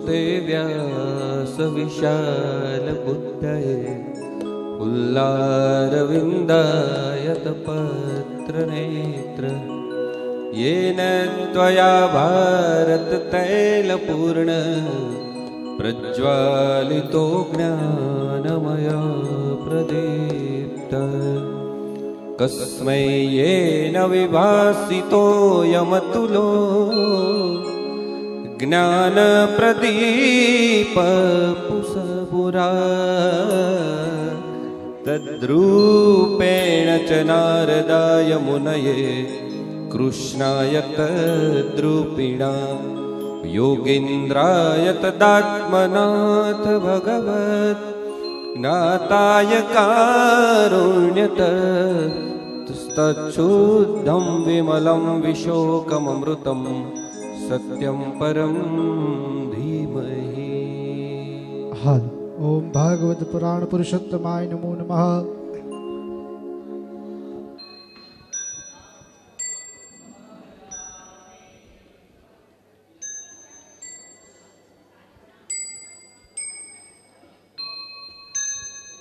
ते व्यासविशालबुद्धये पुल्लारविन्दायतपत्रनेत्र येन त्वया भारततैलपूर्ण प्रज्वालितो ज्ञानमय प्रदीप्त कस्मै येन विभासितो यमतुलो ज्ञान प्रदीप पुसपुरा तद्रूपेण च नारदाय मुनये कृष्णाय तद्रूपिणा योगीन्द्राय तदात्मनाथ भगवत् ज्ञाताय कारुण्यत तच्छुद्धं विमलं विशोकममृतं सत्यं परम धीमहि। हाल ओम भागवत पुराण पुरुषोत्तमाय नमो नमः।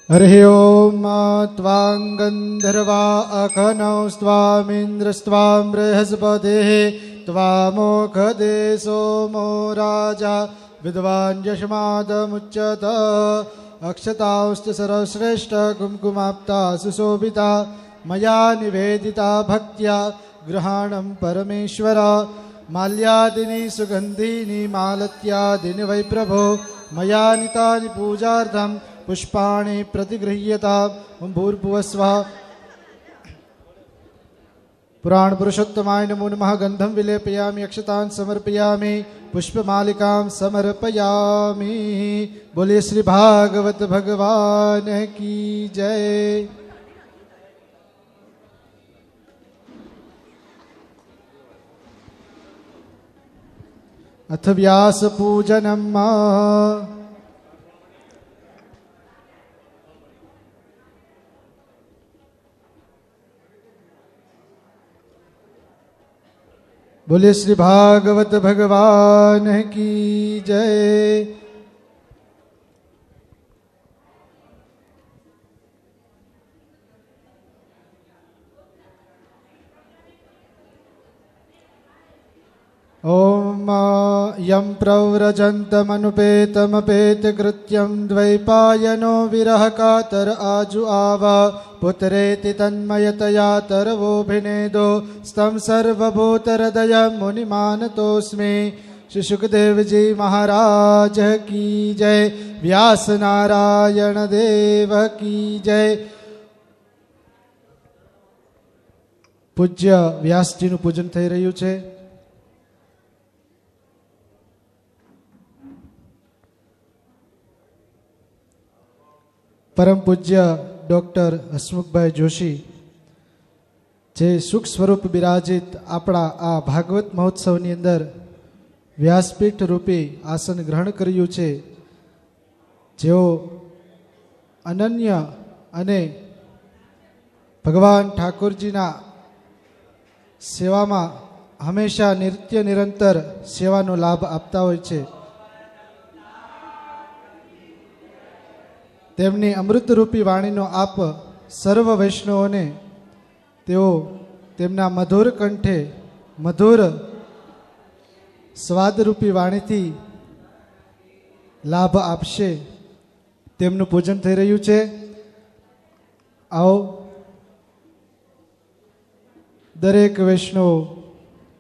हरि ओम त्वां गन्धर्वा अखनौ स्वामिन्द्रस्त्वां बृहस्पतिः त्वामोखदे सोमो राजा विद्वान् यशमादमुच्यत अक्षतांश्च सर्वश्रेष्ठ कुङ्कुमाप्ता सुशोभिता मया निवेदिता भक्त्या गृहाणं परमेश्वर माल्यादिनी सुगन्धीनि मालत्यादिनि वै प्रभो मया नीतानि पूजार्थं पुष्पाणि प्रतिगृह्यताम्। ओं भूर्भुवस्वः। पुराण पुरुषोत्तमाय नमो नमः। गंधं विलेपयामि अक्षतान् समर्पयामि पुष्पमालिकां समर्पयामि। बोलिए श्री भागवत भगवान की जय। अथ व्यास पूजनम्। बोले श्री भागवत भगवान की जय। ओम यं प्रव्रजन्तमनुपेतमपेतकृत्यं द्वैपायनो विरह कातर आजुआव पुत्रेति तन्मयतया तरवोभिनेदो स्तं सर्वभूतहृदयं मुनिमानतोऽस्मि। श्री सुखदेव जी महाराज की जय। व्यास नारायण देव की जय। पूज्य व्यासजीનું પૂજન થઈ રહ્યું છે। परम पूज्य डॉक्टर हसमुखभाई जोशी जे सुख स्वरूप विराजित अपना आ भागवत महोत्सवनी अंदर व्यासपीठ रूपी आसन ग्रहण कर्યું છે જેઓ અનન્ય અને ભગવાન ઠાકોરજીના સેવામાં હંમેશા નિત્ય નિરંતર સેવાનો લાભ આપતા હોય છે. તેમની અમૃતરૂપી વાણીનો આપ સર્વ વૈષ્ણવોને તેઓ તેમના મધુર કંઠે મધુર સ્વાદરૂપી વાણીથી લાભ આપશે. તેમનું પૂજન થઈ રહ્યું છે. આવો દરેક વૈષ્ણવ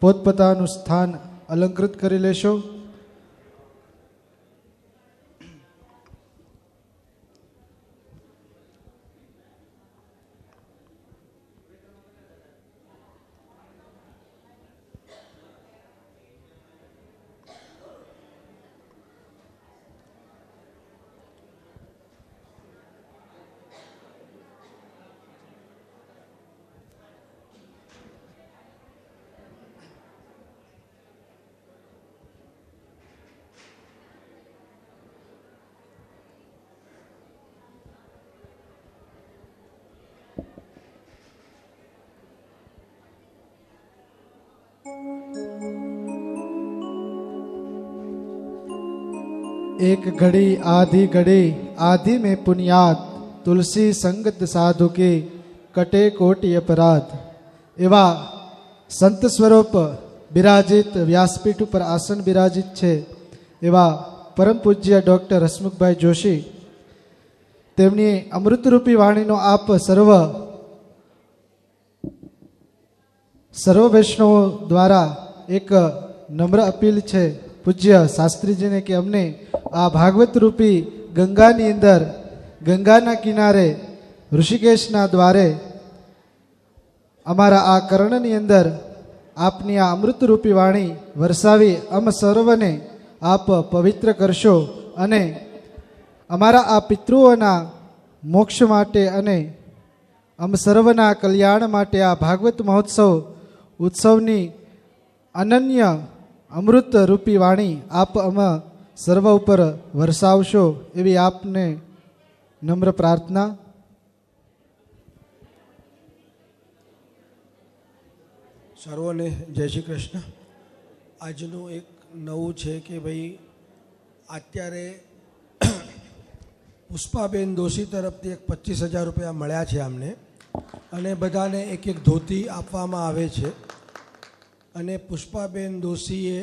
પોતપોતાનું સ્થાન અલંકૃત કરી લેશો. एक घड़ी आधी में पुण्यात तुलसी संगत साधु के कटे कोटि अपराध. એવા સંત સ્વરૂપ બિરાજિત વ્યાસપીઠ ઉપર આસન બિરાજિત છે એવા પરમ પૂજ્ય ડૉક્ટર હસમુખભાઈ જોશી, તેમની અમૃતરૂપી વાણીનો આપ સર્વ વૈષ્ણવો દ્વારા એક નમ્ર અપીલ છે પૂજ્ય શાસ્ત્રીજીને કે અમને આ ભાગવત રૂપી ગંગાની અંદર, ગંગાના કિનારે ઋષિકેશના દ્વારે અમારા આ કર્ણની અંદર આપની આ અમૃતરૂપી વાણી વરસાવી અમ સર્વને આપ પવિત્ર કરશો અને અમારા આ પિતૃઓના મોક્ષ માટે અને અમ સર્વના કલ્યાણ માટે આ ભાગવત મહોત્સવ ઉત્સવની અનન્ય અમૃત રૂપી વાણી આપ અમે સર્વ ઉપર વરસાવશો એવી આપને નમ્ર પ્રાર્થના. સર્વોને જય શ્રી કૃષ્ણ. આજનું એક નવું છે કે ભાઈ અત્યારે પુષ્પાબેન દોશી તરફથી એક 25,000 રૂપિયા મળ્યા છે અમને અને બધાને એક એક ધોતી આપવામાં આવે છે. અને પુષ્પાબેન દોશીએ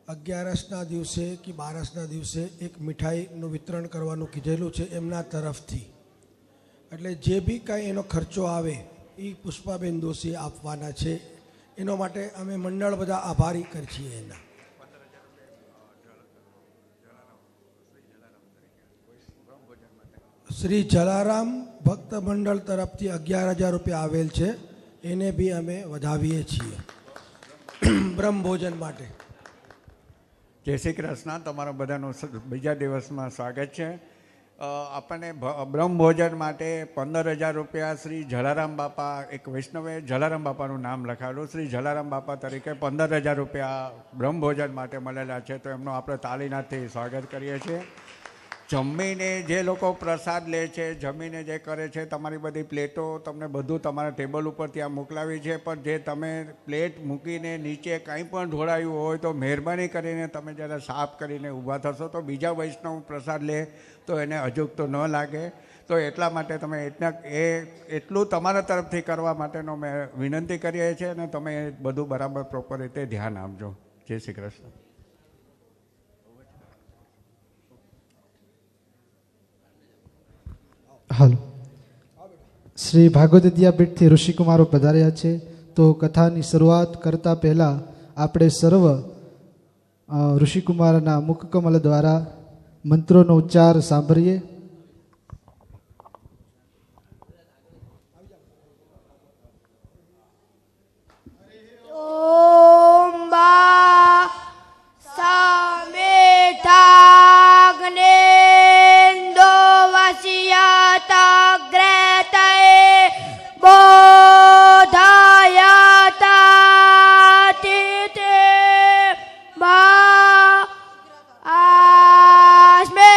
11ના દિવસે કે 12ના દિવસે એક મીઠાઈનું વિતરણ કરવાનું કીધેલું છે એમના તરફથી. એટલે જે બી કાંઈ એનો ખર્ચો આવે એ પુષ્પાબેન દોશી આપવાના છે. એનો માટે અમે મંડળ બધા આભારી કરી છીએ એના. શ્રી જલારામ ભક્ત મંડળ તરફથી 11,000 રૂપિયા આવેલ છે, એને બી અમે વધાવીએ છીએ બ્રહ્મ ભોજન માટે. જય શ્રી કૃષ્ણ. તમારા બધાનું બીજા દિવસમાં સ્વાગત છે. આપણને બ્રહ્મ ભોજન માટે 15,000 રૂપિયા શ્રી જલારામ બાપા, એક વૈષ્ણવે જલારામ બાપાનું નામ લખાવેલું, શ્રી જલારામ બાપા તરીકે 15,000 રૂપિયા બ્રહ્મ ભોજન માટે મળેલા છે. તો એમનું આપણે તાળીનાથી સ્વાગત કરીએ છીએ. જમીને જે લોકો પ્રસાદ લે છે, જમીને જે કરે છે, તમારી બધી પ્લેટો તમને બધું તમારા ટેબલ ઉપર ત્યાં મોકલાવી છે. પણ જે તમે પ્લેટ મૂકીને નીચે કંઈ પણ ઢોળાયું હોય તો મહેરબાની કરીને તમે જ્યારે સાફ કરીને ઊભા થશો તો બીજા વૈષ્ણવ પ્રસાદ લે તો એને અજુગતો ન લાગે. તો એટલા માટે તમે એટલું તમારા તરફથી કરવા માટેનો મેં વિનંતી કરીએ છીએ અને તમે બધું બરાબર પ્રોપર રીતે ધ્યાન આપજો. જય શ્રી કૃષ્ણ. હાલો, શ્રી ભાગવત વિદ્યાપીઠથી ઋષિકુમારો પધાર્યા છે. તો કથાની શરૂઆત કરતા પહેલાં આપણે સર્વ ઋષિકુમારના મુખકમલ દ્વારા મંત્રોનો ઉચ્ચાર સાંભળીએ. ઓમ બા સમેતાગ્નેન્દો વસ્યતગ્રતયે બોધયતાતિતે બા આસ્મે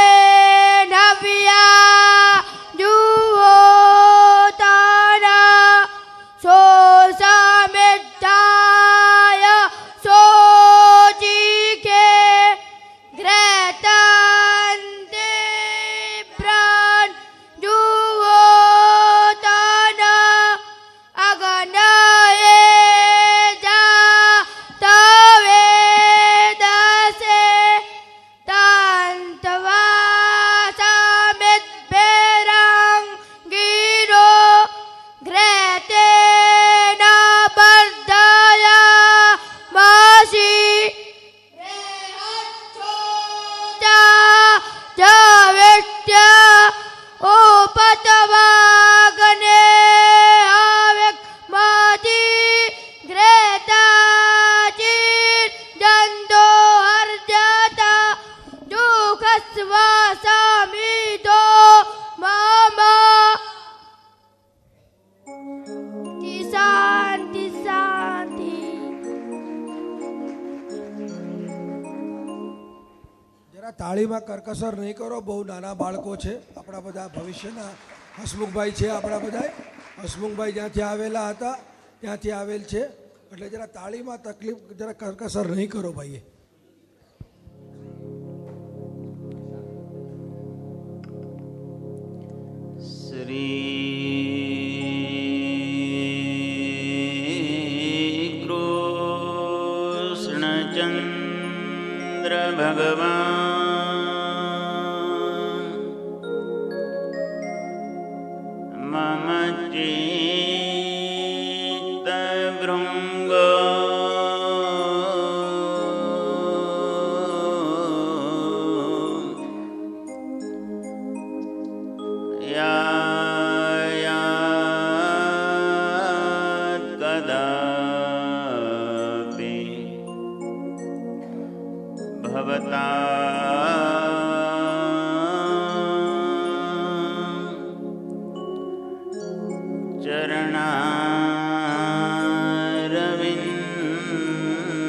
જરા તાળીમાં કરકસર નહીં કરો, બહુ નાના બાળકો છે, આપણા બધા ભવિષ્યના હસમુખભાઈ છે, આપણા બધા હસમુખભાઈ જ્યાંથી આવેલા હતા ત્યાંથી આવેલ છે, એટલે જરા તાળીમાં તકલીફ જરા કરકસર નહીં કરો ભાઈએ. શ્રી કૃષ્ણચંદ્ર ભગવાન મમ ચિત્ત ભૃંગ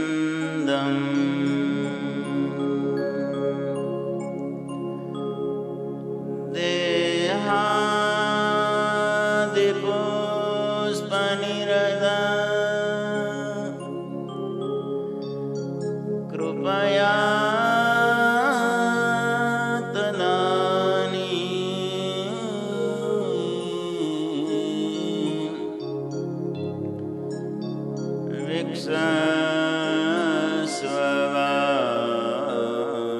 ચરણારવિંદમ દેહાદિપુષ્પનિરદા કૃપયા તદાની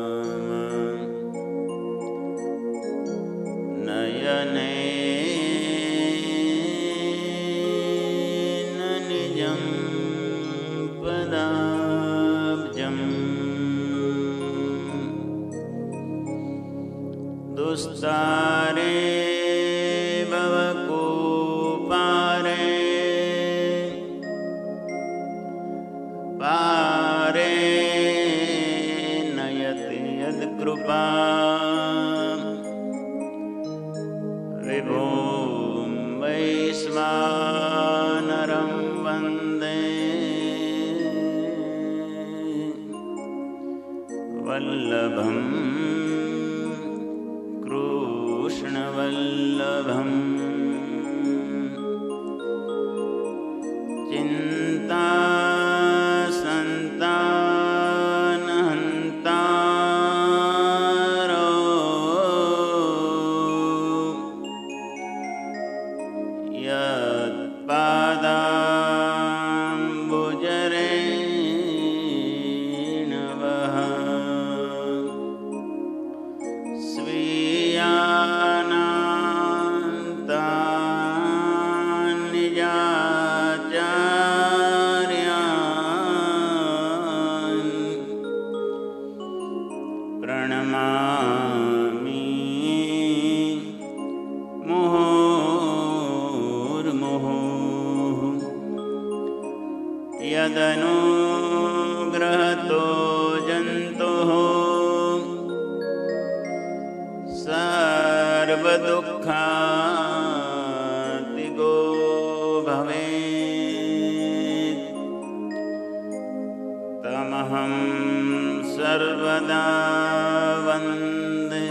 વિક્ષસ્વવામ નયને નિજમ પદાબ્જમ દુસ્તારે ભવકૂપારે પારે નયતિ યદકૃપા વિભું વૈશ્વાનરં વંદે વલ્લભં કૃષ્ણવલ્લભં ચિંતા સંતાનહંતારો યત્પાદાંબુજરેણવઃ સ્વીયાનાંતાન નિજાચાર્યાન પ્रणमामि मुहुर्मुहुः यदनुग्रहतो जन्तुः सर्वदुःखातिगो भवेत् तमहं सर्वदा वन्दे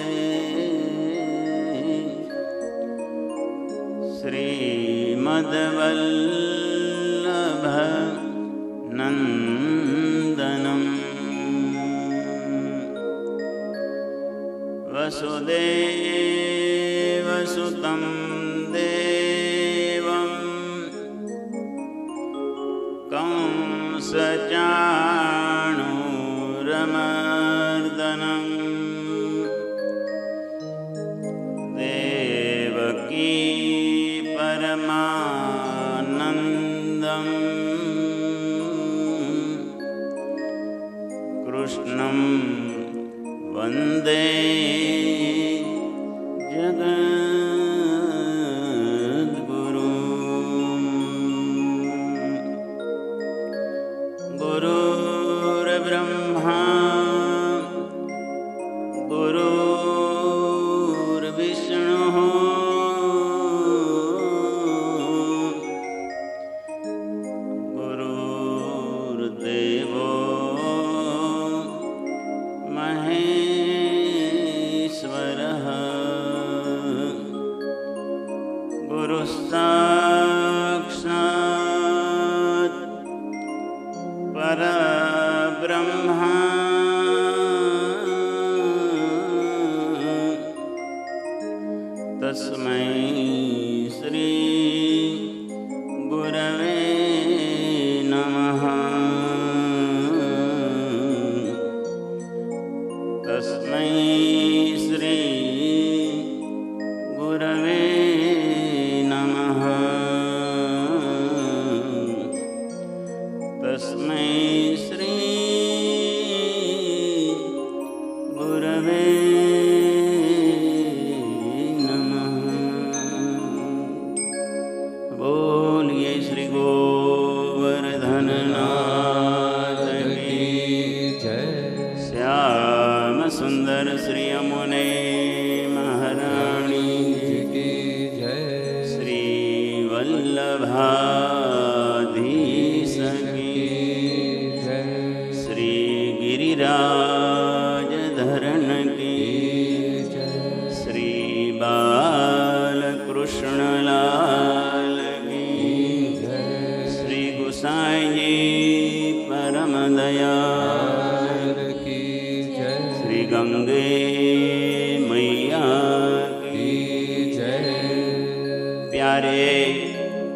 श्रीमद्वल्लभ नन्दनम् वसुदेवसुतं देवं कंसचाणूरमर्दनं देवकी परमानन्दं कृष्णं वन्दे जगद्गुरुम् गुरुर्ब्रह्मा गुरुर्विष्णुः गुरुर्देवो महेश्वरः तस्मै श्री गुरवे नमः तस्मै श्री गुरवे नमः बोलिए श्री गोवर्धननाथ की जय श्याम सुंदर श्री यमुने महारानी की जय श्री वल्लभाधीश की जय श्री गिरिराज धरण की श्री बालकृष्ण लाल की श्री गुसाई परम दयाल की जय श्री गंगे मैया की जय प्यारे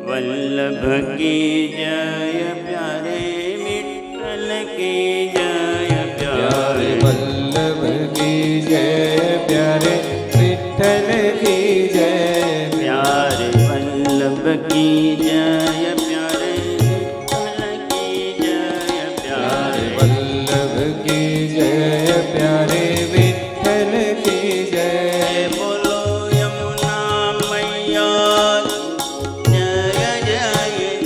वल्लभ की जय प्यारे विठ्ठल की जय प्यारे प्यारे वल्लभ की जय प्यारे विठ्ठल की जय प्यारे वल्लभ की जय प्यारे विठ्ठल की जय प्यारे प्यारे वल्लभ की जय प्यारे विठ्ठल की जय बोलो यमुना मैया जय जय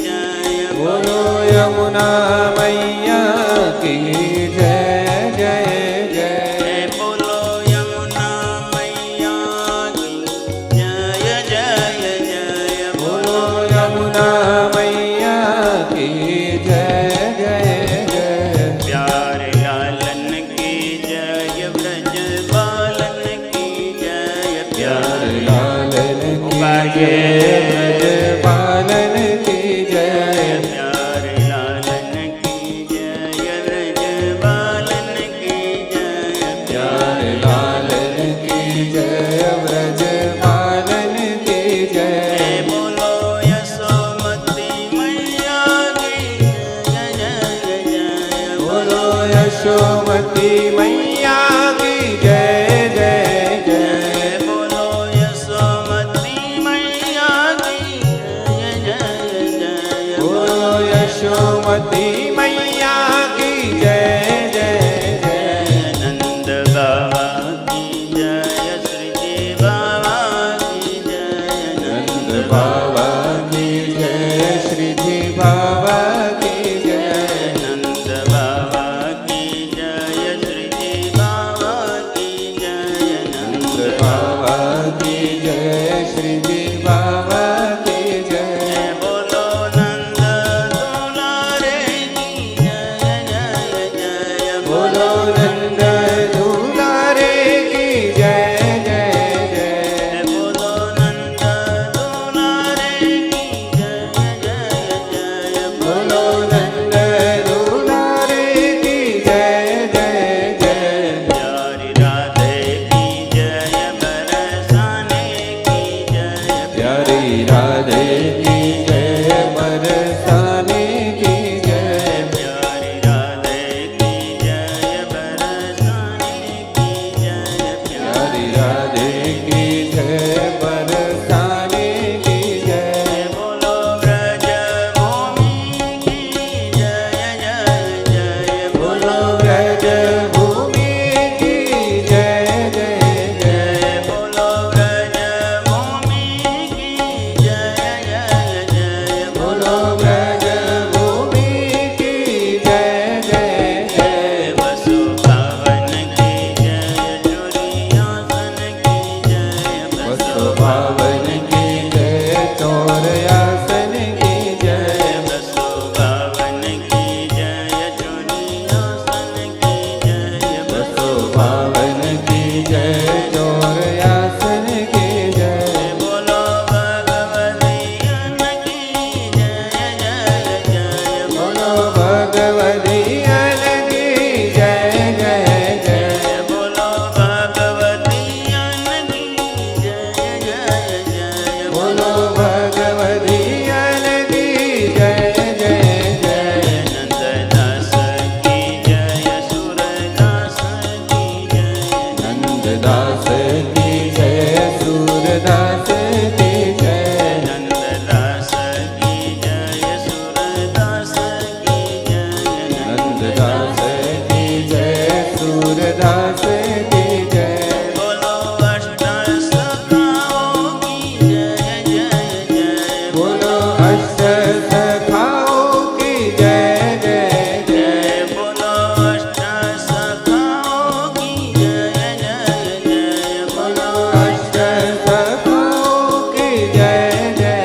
जय बोलो यमुना मैया की जय जय जय बोलो यमुना मैया की जय जय जय बोलो यमुना मैया की जय जय जय प्यारे लालन की जय ब्रज बालन की जय प्यारे प्यारे लालन की उबारिये जय पालन की जय प्यारे लालन की जय ब्रज बालन की जय प्यारे लालन की जय व्रज पालन की जय बोलो यशोमती मैया की जय जय जय बोलो यशोमती मैया की जय जय जय बोलो यशोमती मैया की जय जय जय बोलो यशोमती मैया की जय जय जय नंद बाबा की जय श्री जी बाबा की जय नंद बाबा की जय श्री जी बाबा की जय नंद बाबा की जय श्री નંદદાસ કી જય સુરદાસ કી જય નંદદાસ કી જય સુરદાસ કી જય નંદદાસ કી જય સુરદાસ કી જય બોલો અષ્ટ સખાઓ કી જય જય જય બોલો અષ્ટ સખાઓ કી જય જય જય બોલો અષ્ટ સખાઓ કી જય જય જય બોલો અષ્ટ સખાઓ કી જય જય જય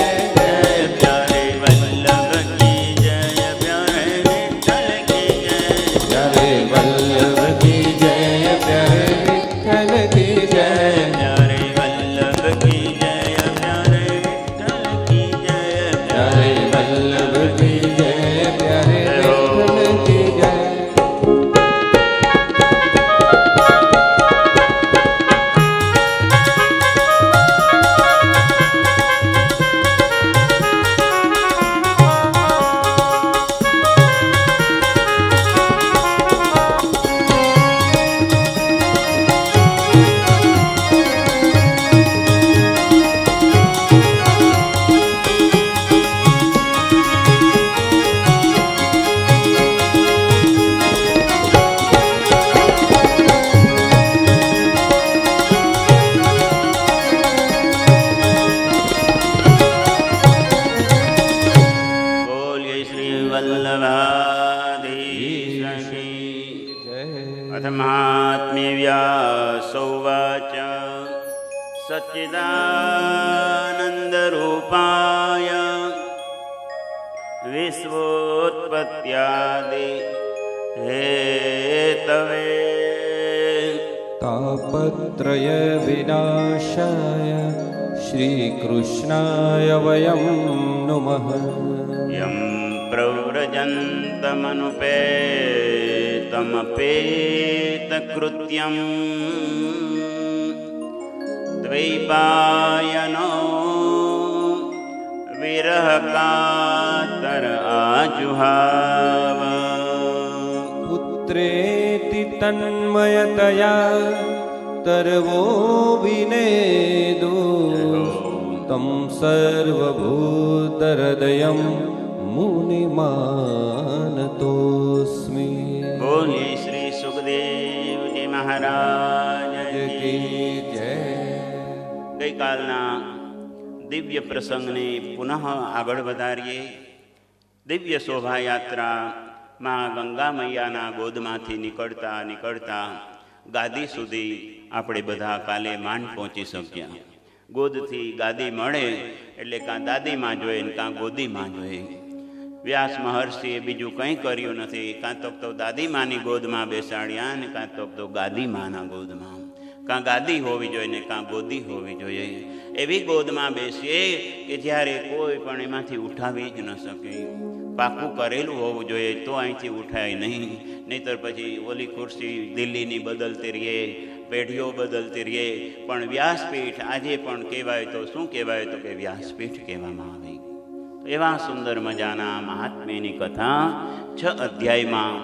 પ્યારે વલ્લભ કી જય પ્યારે વિઠ્ઠલ કી જય પ્યારે વલ્લભ કી જય પ્યારે વિઠ્ઠલ કી જય પ્યારે વલ્લભ કી જય પ્યારે વિઠ્ઠલ કી જય પ્યારે વલ્લભ કી જય પ્યારે વિઠ્ઠલ કી જય બોલીએ શ્રી વલ્લભાધીશ કી અથ મહાત્મ્ય વ્યાસોવાચ સચ્ચિદાનંદરૂપાય વિશ્વોત્પત્યાદિ હેતવે તાપત્રય વિનાશાય શ્રીકૃષ્ણાય વયં નુમઃ યં પ્રવ્રજन्तमनुपेतमपेतकृत्यं द्वैपायनो विरहकातर आजुहाव પુત્રેતિ તન્મયતયા તર્વો વિનેદુ તમ સર્વભૂતહૃદયં મુનિમાનતોસ્મિ બોલીએ શ્રી સુખદેવજી મહારાજ કી જય ગઈકાલના દિવ્ય પ્રસંગને પુનઃ આગળ વધારીએ. દિવ્ય શોભાયાત્રા માં ગંગા મૈયાના ગોદમાંથી નીકળતા નીકળતા ગાદી સુધી આપણે બધા કાલે માંડ પહોંચી શક્યા. ગોદથી ગાદી મળે એટલે કાં દાદીમાં જોઈએ ને કાં ગોદીમાં જોઈએ. વ્યાસ મહર્ષિએ બીજું કંઈ કર્યું નથી. કાં તો દાદીમાની ગોદમાં બેસાડ્યા ને કાં તો ગાદીમાના ગોદમાં. કાં ગાદી હોવી જોઈએ ને કાં ગોદી હોવી જોઈએ. એવી ગોદમાં બેસીએ કે જ્યારે કોઈ પણ એમાંથી ઉઠાવી જ ન શકે. પાકું કરેલું હોવું જોઈએ તો અહીંથી ઉઠાય નહીં. નહીંતર પછી ઓલી ખુરશી દિલ્હીની બદલતી રહીએ, પેઢીઓ બદલતી રહીએ. પણ વ્યાસપીઠ આજે પણ કહેવાય તો શું કહેવાય તો કે વ્યાસપીઠ કહેવામાં આવે. એવા સુંદર મજાના મહાત્મ્યની કથા 6 અધ્યાયમાં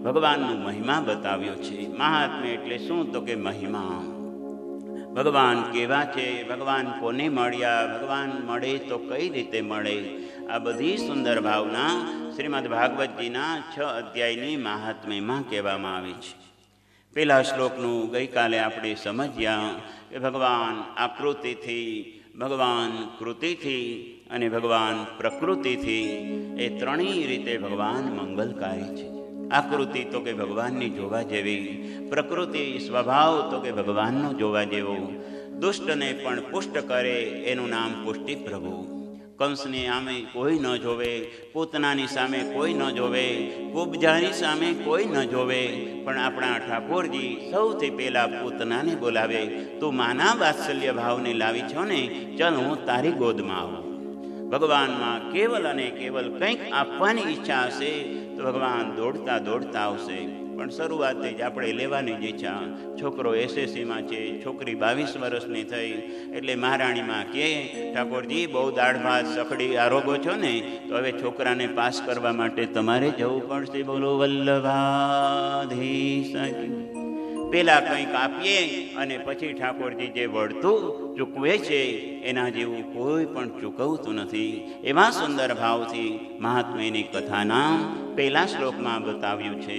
ભગવાનનું મહિમા બતાવ્યો છે. મહાત્મ્ય એટલે શું તો કે મહિમા. ભગવાન કેવા છે, ભગવાન કોને મળ્યા, ભગવાન મળે તો કઈ રીતે મળે, આ બધી સુંદર ભાવના શ્રીમદ ભાગવતજીના 6 અધ્યાયની મહાત્મ્યમાં કહેવામાં આવી છે. પહેલા શ્લોકનું ગઈકાલે આપણે સમજ્યા કે ભગવાન આકૃતિથી, ભગવાન કૃતિથી અને ભગવાન પ્રકૃતિથી એ ત્રણેય રીતે ભગવાન મંગલકારી છે. આકૃતિ તો કે ભગવાનની જોવા જેવી, પ્રકૃતિ સ્વભાવ તો કે ભગવાનનો જોવા જેવો. દુષ્ટને પણ પુષ્ટ કરે એનું નામ પુષ્ટિ પ્રભુ. કંસની સામે કોઈ ન જોવે, પૂતનાની સામે કોઈ ન જોવે, કુબજાની સામે કોઈ ન જોવે, પણ આપણા ઠાકોરજી સૌથી પહેલાં પૂતનાને બોલાવે. તું માના વાત્સલ્ય ભાવને લાવી છો ને, ચાલ હું તારી ગોદમાં આવું. ભગવાનમાં કેવલ અને કેવલ કંઈક આપવાની ઈચ્છા હશે તો ભગવાન દોડતા દોડતા આવશે. પણ શરૂઆતથી જ આપણે લેવાની જ ઈચ્છા. છોકરો એસએસસીમાં છે, છોકરી 22 વર્ષની થઈ એટલે મહારાણીમાં કહે, ઠાકોરજી બહુ દાળ ભાત સખડી આરોગો છો ને, તો હવે છોકરાને પાસ કરવા માટે તમારે જવું પડશે. બોલો વલ્લભાધીશ. પેલા કંઈક આપીએ અને પછી ઠાકોરજી જે વળતું ચૂકવે છે એના જેવું કોઈ પણ ચૂકવતું નથી. એવા સુંદર ભાવથી મહાત્મ્યની કથાના પહેલા શ્લોકમાં બતાવ્યું છે.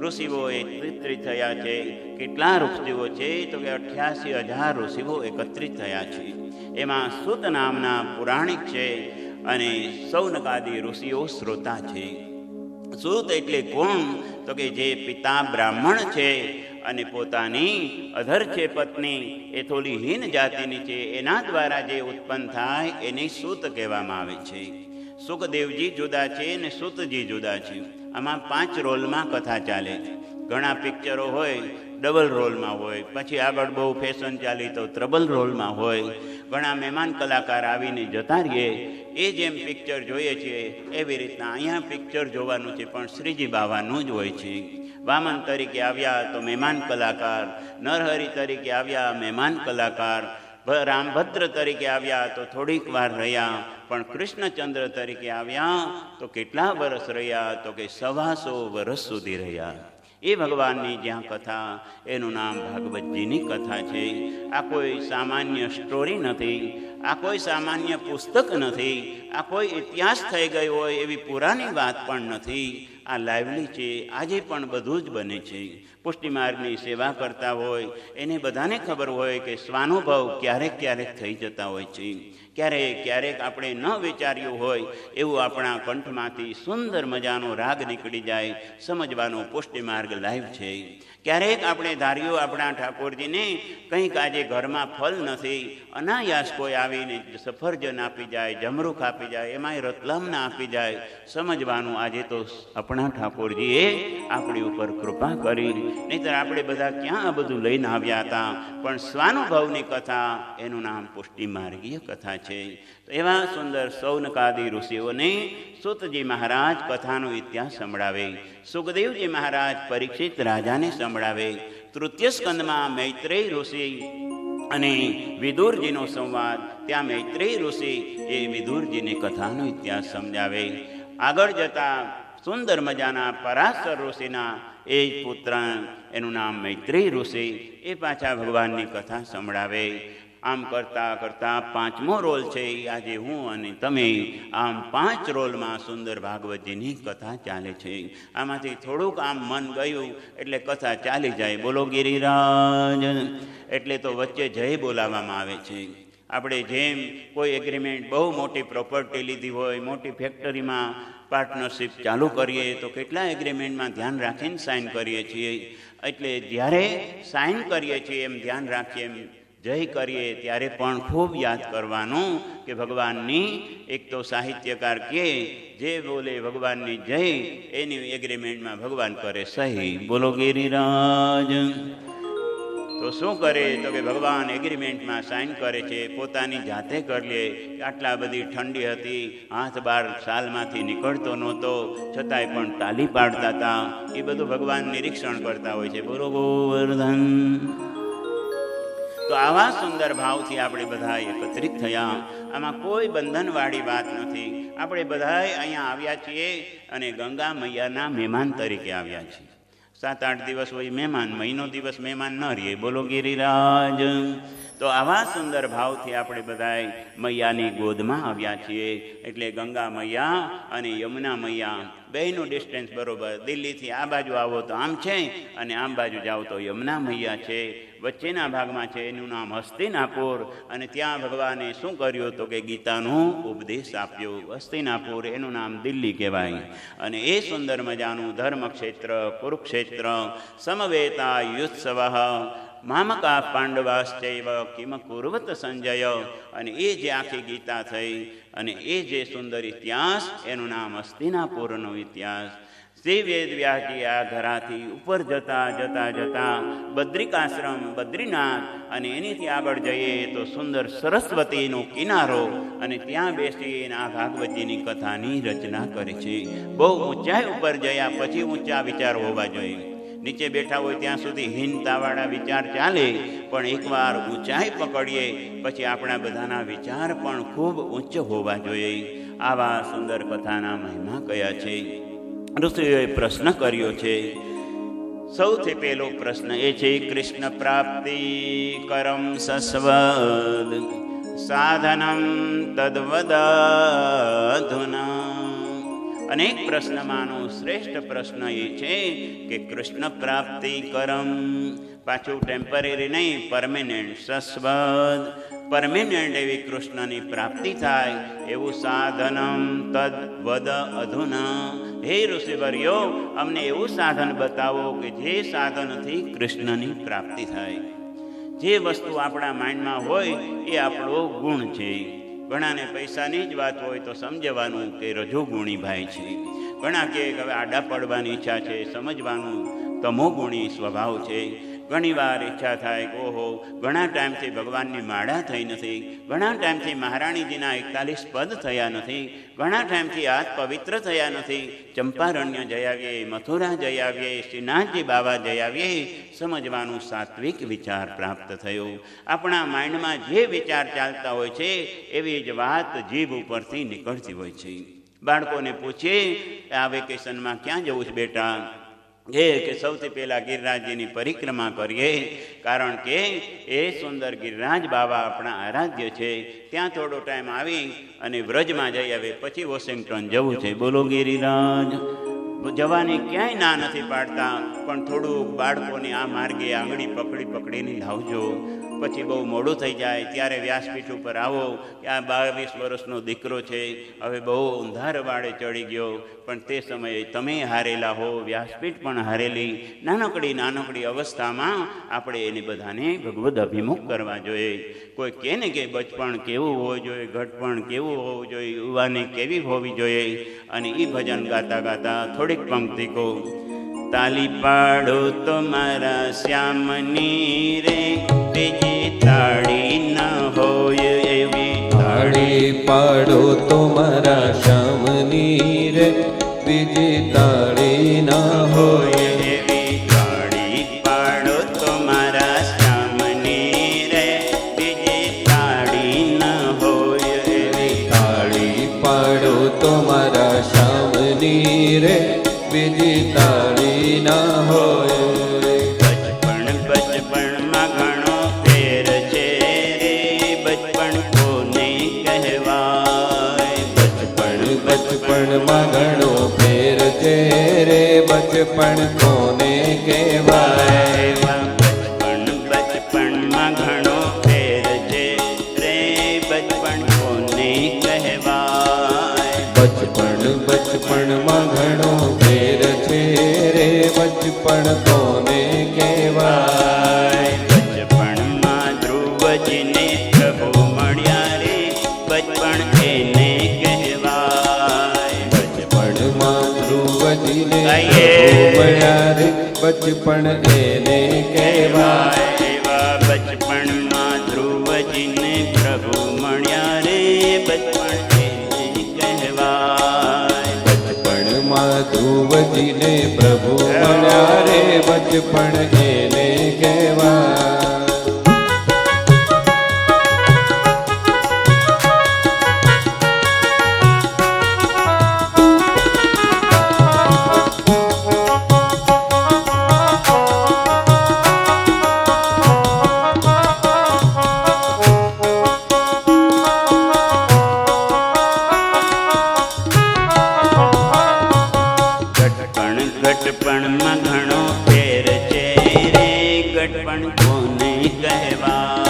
ઋષિઓ એકત્રિત થયા છે. કેટલા ઋષિઓ છે? તો કે 88,000 ઋષિઓ એકત્રિત થયા છે. એમાં સુત નામના પુરાણિક છે અને સૌનકાદી ઋષિઓ શ્રોતા છે. સુત એટલે કોણ? તો કે જે પિતા બ્રાહ્મણ છે અને પોતાની અધર છે પત્ની એ થોડી હીન જાતિની છે, એના દ્વારા જે ઉત્પન્ન થાય એને સુત કહેવામાં આવે છે. સુખદેવજી જુદા છે અને સુતજી જુદા છે. આમાં 5 રોલમાં કથા ચાલે. ઘણા પિક્ચરો હોય ડબલ રોલમાં હોય, પછી આગળ બહુ ફેશન ચાલી તો ટ્રબલ રોલમાં હોય. ઘણા મહેમાન કલાકાર આવીને જતા રહીએ, એ જેમ પિક્ચર જોઈએ છીએ એવી રીતના અહીંયા પિક્ચર જોવાનું છે, પણ શ્રીજી બાવાનું જ હોય છે. વામન તરીકે આવ્યા તો મહેમાન કલાકાર, નરહરિ તરીકે આવ્યા મહેમાન કલાકાર, રામભદ્ર તરીકે આવ્યા તો થોડીક વાર રહ્યા, પણ કૃષ્ણચંદ્ર તરીકે આવ્યા તો કેટલા વર્ષ રહ્યા? તો કે 125 વર્ષ સુધી રહ્યા. એ ભગવાનની જ્યાં કથા, એનું નામ ભાગવતજીની કથા છે. આ કોઈ સામાન્ય સ્ટોરી નથી, આ કોઈ સામાન્ય પુસ્તક નથી, આ કોઈ ઇતિહાસ થઈ ગયો હોય એવી પુરાની વાત પણ નથી. આ લાઇવલી છે, આજે પણ બધું જ બને છે. પુષ્ટિમાર્ગની સેવા કરતા હોય એને બધાને ખબર હોય કે સ્વાનુભવ ક્યારેક ક્યારેક થઈ જતા હોય છે. ક્યારેક ક્યારેક આપણે ન વિચાર્યું હોય એવું આપણા કંઠમાંથી સુંદર મજાનો રાગ નીકળી જાય, સમજવાનો પુષ્ટિમાર્ગ લાઈવ છે. ક્યારેક આપણે ધાર્યું આપણા ઠાકોરજીને કંઈક આજે ઘરમાં ફળ નથી, અનાયાસ કોઈ આવીને સફરજન આપી જાય, જમરૂખ આપી જાય, એમાંય રતલામના આપી જાય, સમજવાનું આજે તો આપણા ઠાકોરજીએ આપણી ઉપર કૃપા કરી, નહીંતર આપણે બધા ક્યાં આ બધું લઈને આવ્યા હતા. પણ સ્વાનુભવની કથા, એનું નામ પુષ્ટિમાર્ગીય કથા છે. તો એવા સુંદર સૌનકાદી ઋષિઓને સુતજી મહારાજ કથાનો ઇતિહાસ સંભળાવે. સુખદેવજી મહારાજ પરીક્ષિત રાજાને સંભળાવે. તૃતીય સ્કંદમાં મૈત્રેય ઋષિ અને વિદુરજીનો સંવાદ, ત્યાં મૈત્રેય ઋષિ એ વિદુરજીની કથાનો ઇતિહાસ સમજાવે. આગળ જતા સુંદર મજાના પરાશર ઋષિના એ જ પુત્ર, એનું નામ મૈત્રેય ઋષિ, એ પાછા ભગવાનની કથા સંભળાવે. આમ કરતાં કરતાં 5મો રોલ છે આજે હું અને તમે. આમ 5 રોલમાં સુંદર ભાગવતજીની કથા ચાલે છે. આમાંથી થોડુંક આમ મન ગયું એટલે કથા ચાલી જાય. બોલો ગિરિરાજ. એટલે તો વચ્ચે જય બોલાવવામાં આવે છે. આપણે જેમ કોઈ એગ્રીમેન્ટ, બહુ મોટી પ્રોપર્ટી લીધી હોય, મોટી ફેક્ટરીમાં પાર્ટનરશિપ ચાલુ કરીએ તો કેટલા એગ્રીમેન્ટમાં ધ્યાન રાખીને સાઇન કરીએ છીએ. એટલે જ્યારે સાઇન કરીએ છીએ એમ ધ્યાન રાખીએ, એમ જય કરીએ ત્યારે પણ ખૂબ યાદ કરવાનું કે ભગવાનની, એક તો સાહિત્યકાર કહે જે બોલે ભગવાનની જય એની એગ્રીમેન્ટમાં ભગવાન કરે સહી. બોલો ગિરિરાજ. તો શું કરે? તો કે ભગવાન એગ્રીમેન્ટમાં સાઇન કરે છે, પોતાની જાતે કરી લે. આટલા બધી ઠંડી હતી, હાથ બાર સાલમાંથી નીકળતો નહોતો, છતાંય પણ તાલી પાડતા હતા. એ બધું ભગવાન નિરીક્ષણ કરતા હોય છે. બોલો ગોવર્ધન. તો આવા સુંદર ભાવથી આપણે બધા એકત્રિત થયા. આમાં કોઈ બંધનવાળી વાત નથી. આપણે બધા અહીંયા આવ્યા છીએ અને ગંગા મૈયાના મહેમાન તરીકે આવ્યા છીએ. 7-8 દિવસ હોય મહેમાન, મહિનો દિવસ મહેમાન ન રહીએ. બોલો ગિરિરાજ. તો આવા સુંદર ભાવથી આપણે બધાય મૈયાની ગોદમાં આવ્યા છીએ. એટલે ગંગા મૈયા અને યમુના મૈયા બેયનું ડિસ્ટન્સ બરોબર. દિલ્હીથી આ બાજુ આવો તો આમ છે અને આમ બાજુ જાઓ તો યમુના મૈયા છે. વચ્ચેના ભાગમાં છે એનું નામ હસ્તિનાપુર. અને ત્યાં ભગવાને શું કર્યું તો કે ગીતાનો ઉપદેશ આપ્યો. હસ્તિનાપુર એનું નામ દિલ્હી કહેવાય. અને એ સુંદર મજાનું ધર્મક્ષેત્ર કુરુક્ષેત્ર સમવેતા યુત્સવ મામકા પાંડવાશ્ચૈવ કિમ કુર્વત સંજય. અને એ જે આખી ગીતા થઈ અને એ જે સુંદર ઇતિહાસ, એનું નામ હસ્તિનાપુરનો ઇતિહાસ. શ્રી વેદવ્યાસજી આ ધરાથી ઉપર જતા જતા જતા બદ્રિકાશ્રમ, બદ્રીનાથ, અને એનીથી આગળ જઈએ તો સુંદર સરસ્વતીનો કિનારો, અને ત્યાં બેસીને આ ભાગવતજીની કથાની રચના કરે છે. બહુ ઊંચાઈ ઉપર જયા પછી ઊંચા વિચાર હોવા જોઈએ. નીચે બેઠા હોય ત્યાં સુધી હીનતાવાળા વિચાર ચાલે, પણ એકવાર ઊંચાઈ પકડીએ પછી આપણા બધાના વિચાર પણ ખૂબ ઉચ્ચ હોવા જોઈએ. આવા સુંદર કથાના મહિમા કયા છે? ઋષિઓએ પ્રશ્ન કર્યો છે. સૌથી પહેલો પ્રશ્ન એ છે કૃષ્ણ પ્રાપ્તિ કરમ સસ્વદ સાધનમ તદ્વદાધુના. અનેક પ્રશ્નમાંનો શ્રેષ્ઠ પ્રશ્ન એ છે કે કૃષ્ણ પ્રાપ્તિ કરમ, પાછું ટેમ્પરરી નહીં, પરમેનન્ટ, સસ્વદ પરમેનન્ટ એવી કૃષ્ણની પ્રાપ્તિ થાય એવું સાધનમ તદ્વદ અધુના. હે ઋષિવર્યો, અમને એવું સાધન બતાવો કે જે સાધનથી કૃષ્ણની પ્રાપ્તિ થાય. જે વસ્તુ આપણા માઇન્ડમાં હોય એ આપણો ગુણ છે. ઘણાને પૈસાની જ વાત હોય તો સમજવાનું કે રજોગુણી ભાઈ છે. ઘણા કે હવે આડા પડવાની ઈચ્છા છે, સમજવાનું તમોગુણી સ્વભાવ છે. ઘણી વાર ઈચ્છા થાય કે ઓહો, ઘણા ટાઈમથી ભગવાનની માળા થઈ નથી, ઘણા ટાઈમથી મહારાણીજીના 41 પદ થયા નથી, ઘણા ટાઈમથી હાથ પવિત્ર થયા નથી, ચંપારણ્ય જઈ આવીએ, મથુરા જઈ આવીએ, શ્રીનાથજી બાબા જઈ આવીએ. સમજવાનું સાત્વિક વિચાર પ્રાપ્ત થયો. આપણા માઇન્ડમાં જે વિચાર ચાલતા હોય છે એવી જ વાત જીભ ઉપરથી નીકળતી હોય છે. બાળકોને પૂછીએ આ વેકેશનમાં ક્યાં જવું છે બેટા? કે સૌથી પહેલાં ગિરિરાજજીની પરિક્રમા કરીએ, કારણ કે એ સુંદર ગિરિરાજ બાબા આપણા આરાધ્ય છે. ત્યાં થોડો ટાઈમ આવી અને વ્રજમાં જઈ આવે, પછી વોશિંગ્ટન જવું છે. બોલો ગિરિરાજ. જવાની ક્યાંય ના નથી પાડતા, પણ થોડુંક બાળકોને આ માર્ગે આંગળી પકડીને લાવજો. પછી બહુ મોડું થઈ જાય ત્યારે વ્યાસપીઠ ઉપર આવો કે આ 22 વર્ષનો દીકરો છે, હવે બહુ ઊંધાર વાળે ચડી ગયો, પણ તે સમયે તમે હારેલા હો, વ્યાસપીઠ પણ હારેલી. નાનકડી અવસ્થામાં આપણે એને બધાને ભગવદ અભિમુખ કરવા જોઈએ. કોઈ કહે ને કે બચપણ કેવું હોવું જોઈએ, ઘટપણ કેવું હોવું જોઈએ, યુવાની કેવી હોવી જોઈએ. અને એ ભજન ગાતા ગાતા થોડીક પંક્તિ કહો. તાલી પાડો તો મારા શ્યામની રે, બીજી તાળી ન હોય એવી. તાળી પાડો તો મારા શ્યામની રે, બીજી તાળી ના હોય એવી. તાળી પાડો તો મારા શ્યામની રે, બીજી તાળી ન હોય એવી. તાળી પાડો તો મારા શ્યામની રે, બીજી તાળી ના હોય. બચપણમાં ઘણો ફેર છે રે, બચપણ કોને કહેવાય. બચપણમાં ઘણો ફેર છે રે, બચપણ કોને કહેવાય. બચપણમાં ઘણો ફેર છે રે, બચપણ કોને કહેવાય. બચપણમાં ઘણો ફેર છે રે, બચપણ કોને કહેવાય. બચપણમાં ધ્રુવજીને પ્રભુ મળ્યા રે, બચપણ એને કહેવાય. બચપણમાં ધ્રુવજીને ગાઈએ. મળ્યા રે, બચપણ એને કહેવાય. એવા બચપણમાં ધ્રુવજીને પ્રભુ મળ્યા રે, બચપણ એને કહેવાય. બચપણમાં ધ્રુવજીને પ્રભુ મળ્યા રે, બચપણ એને કહેવાય. ગટપણમાં ઘણો ફેર છે રે, ગટપણ કોને કહેવાય.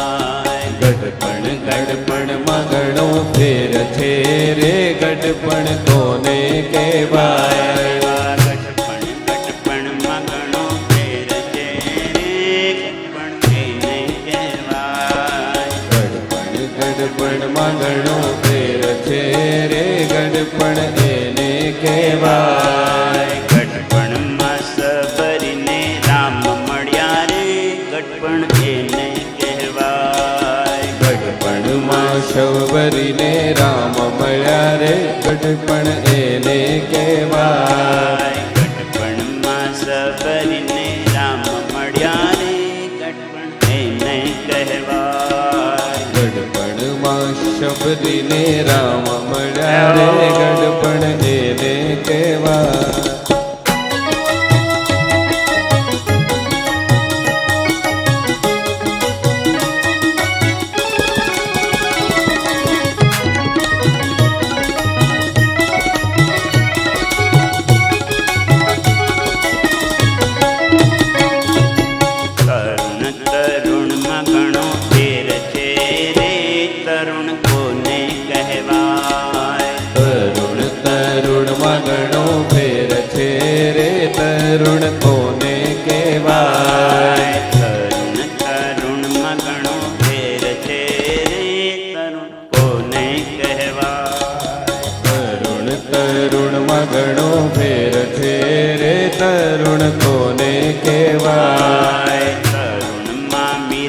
ગડપણમાં ઘણો ફેર છે રે, ગડપણ કોને કહેવાય. ગટપણમાં ઘણો ફેર છે રે, ગટપણ એને કહેવાય. ગડપણમાં ઘણો ફેર છે રે, ગડપણ એને કહેવાય. ગટપણમાં સબરીને રામ મળ્યા રે, ગટપણ એને કહેવાય. ગડપણમાં શબરીને રામ મળ્યા રે, ગડપણ એને કહેવાય. ગટપણમાં સબરીને રામ મળ્યા રે, ગટપણ એને કહેવાય. ગડપણમાં શબરીને રામ મળ્યા રે, ગડપણ એને કહેવાય.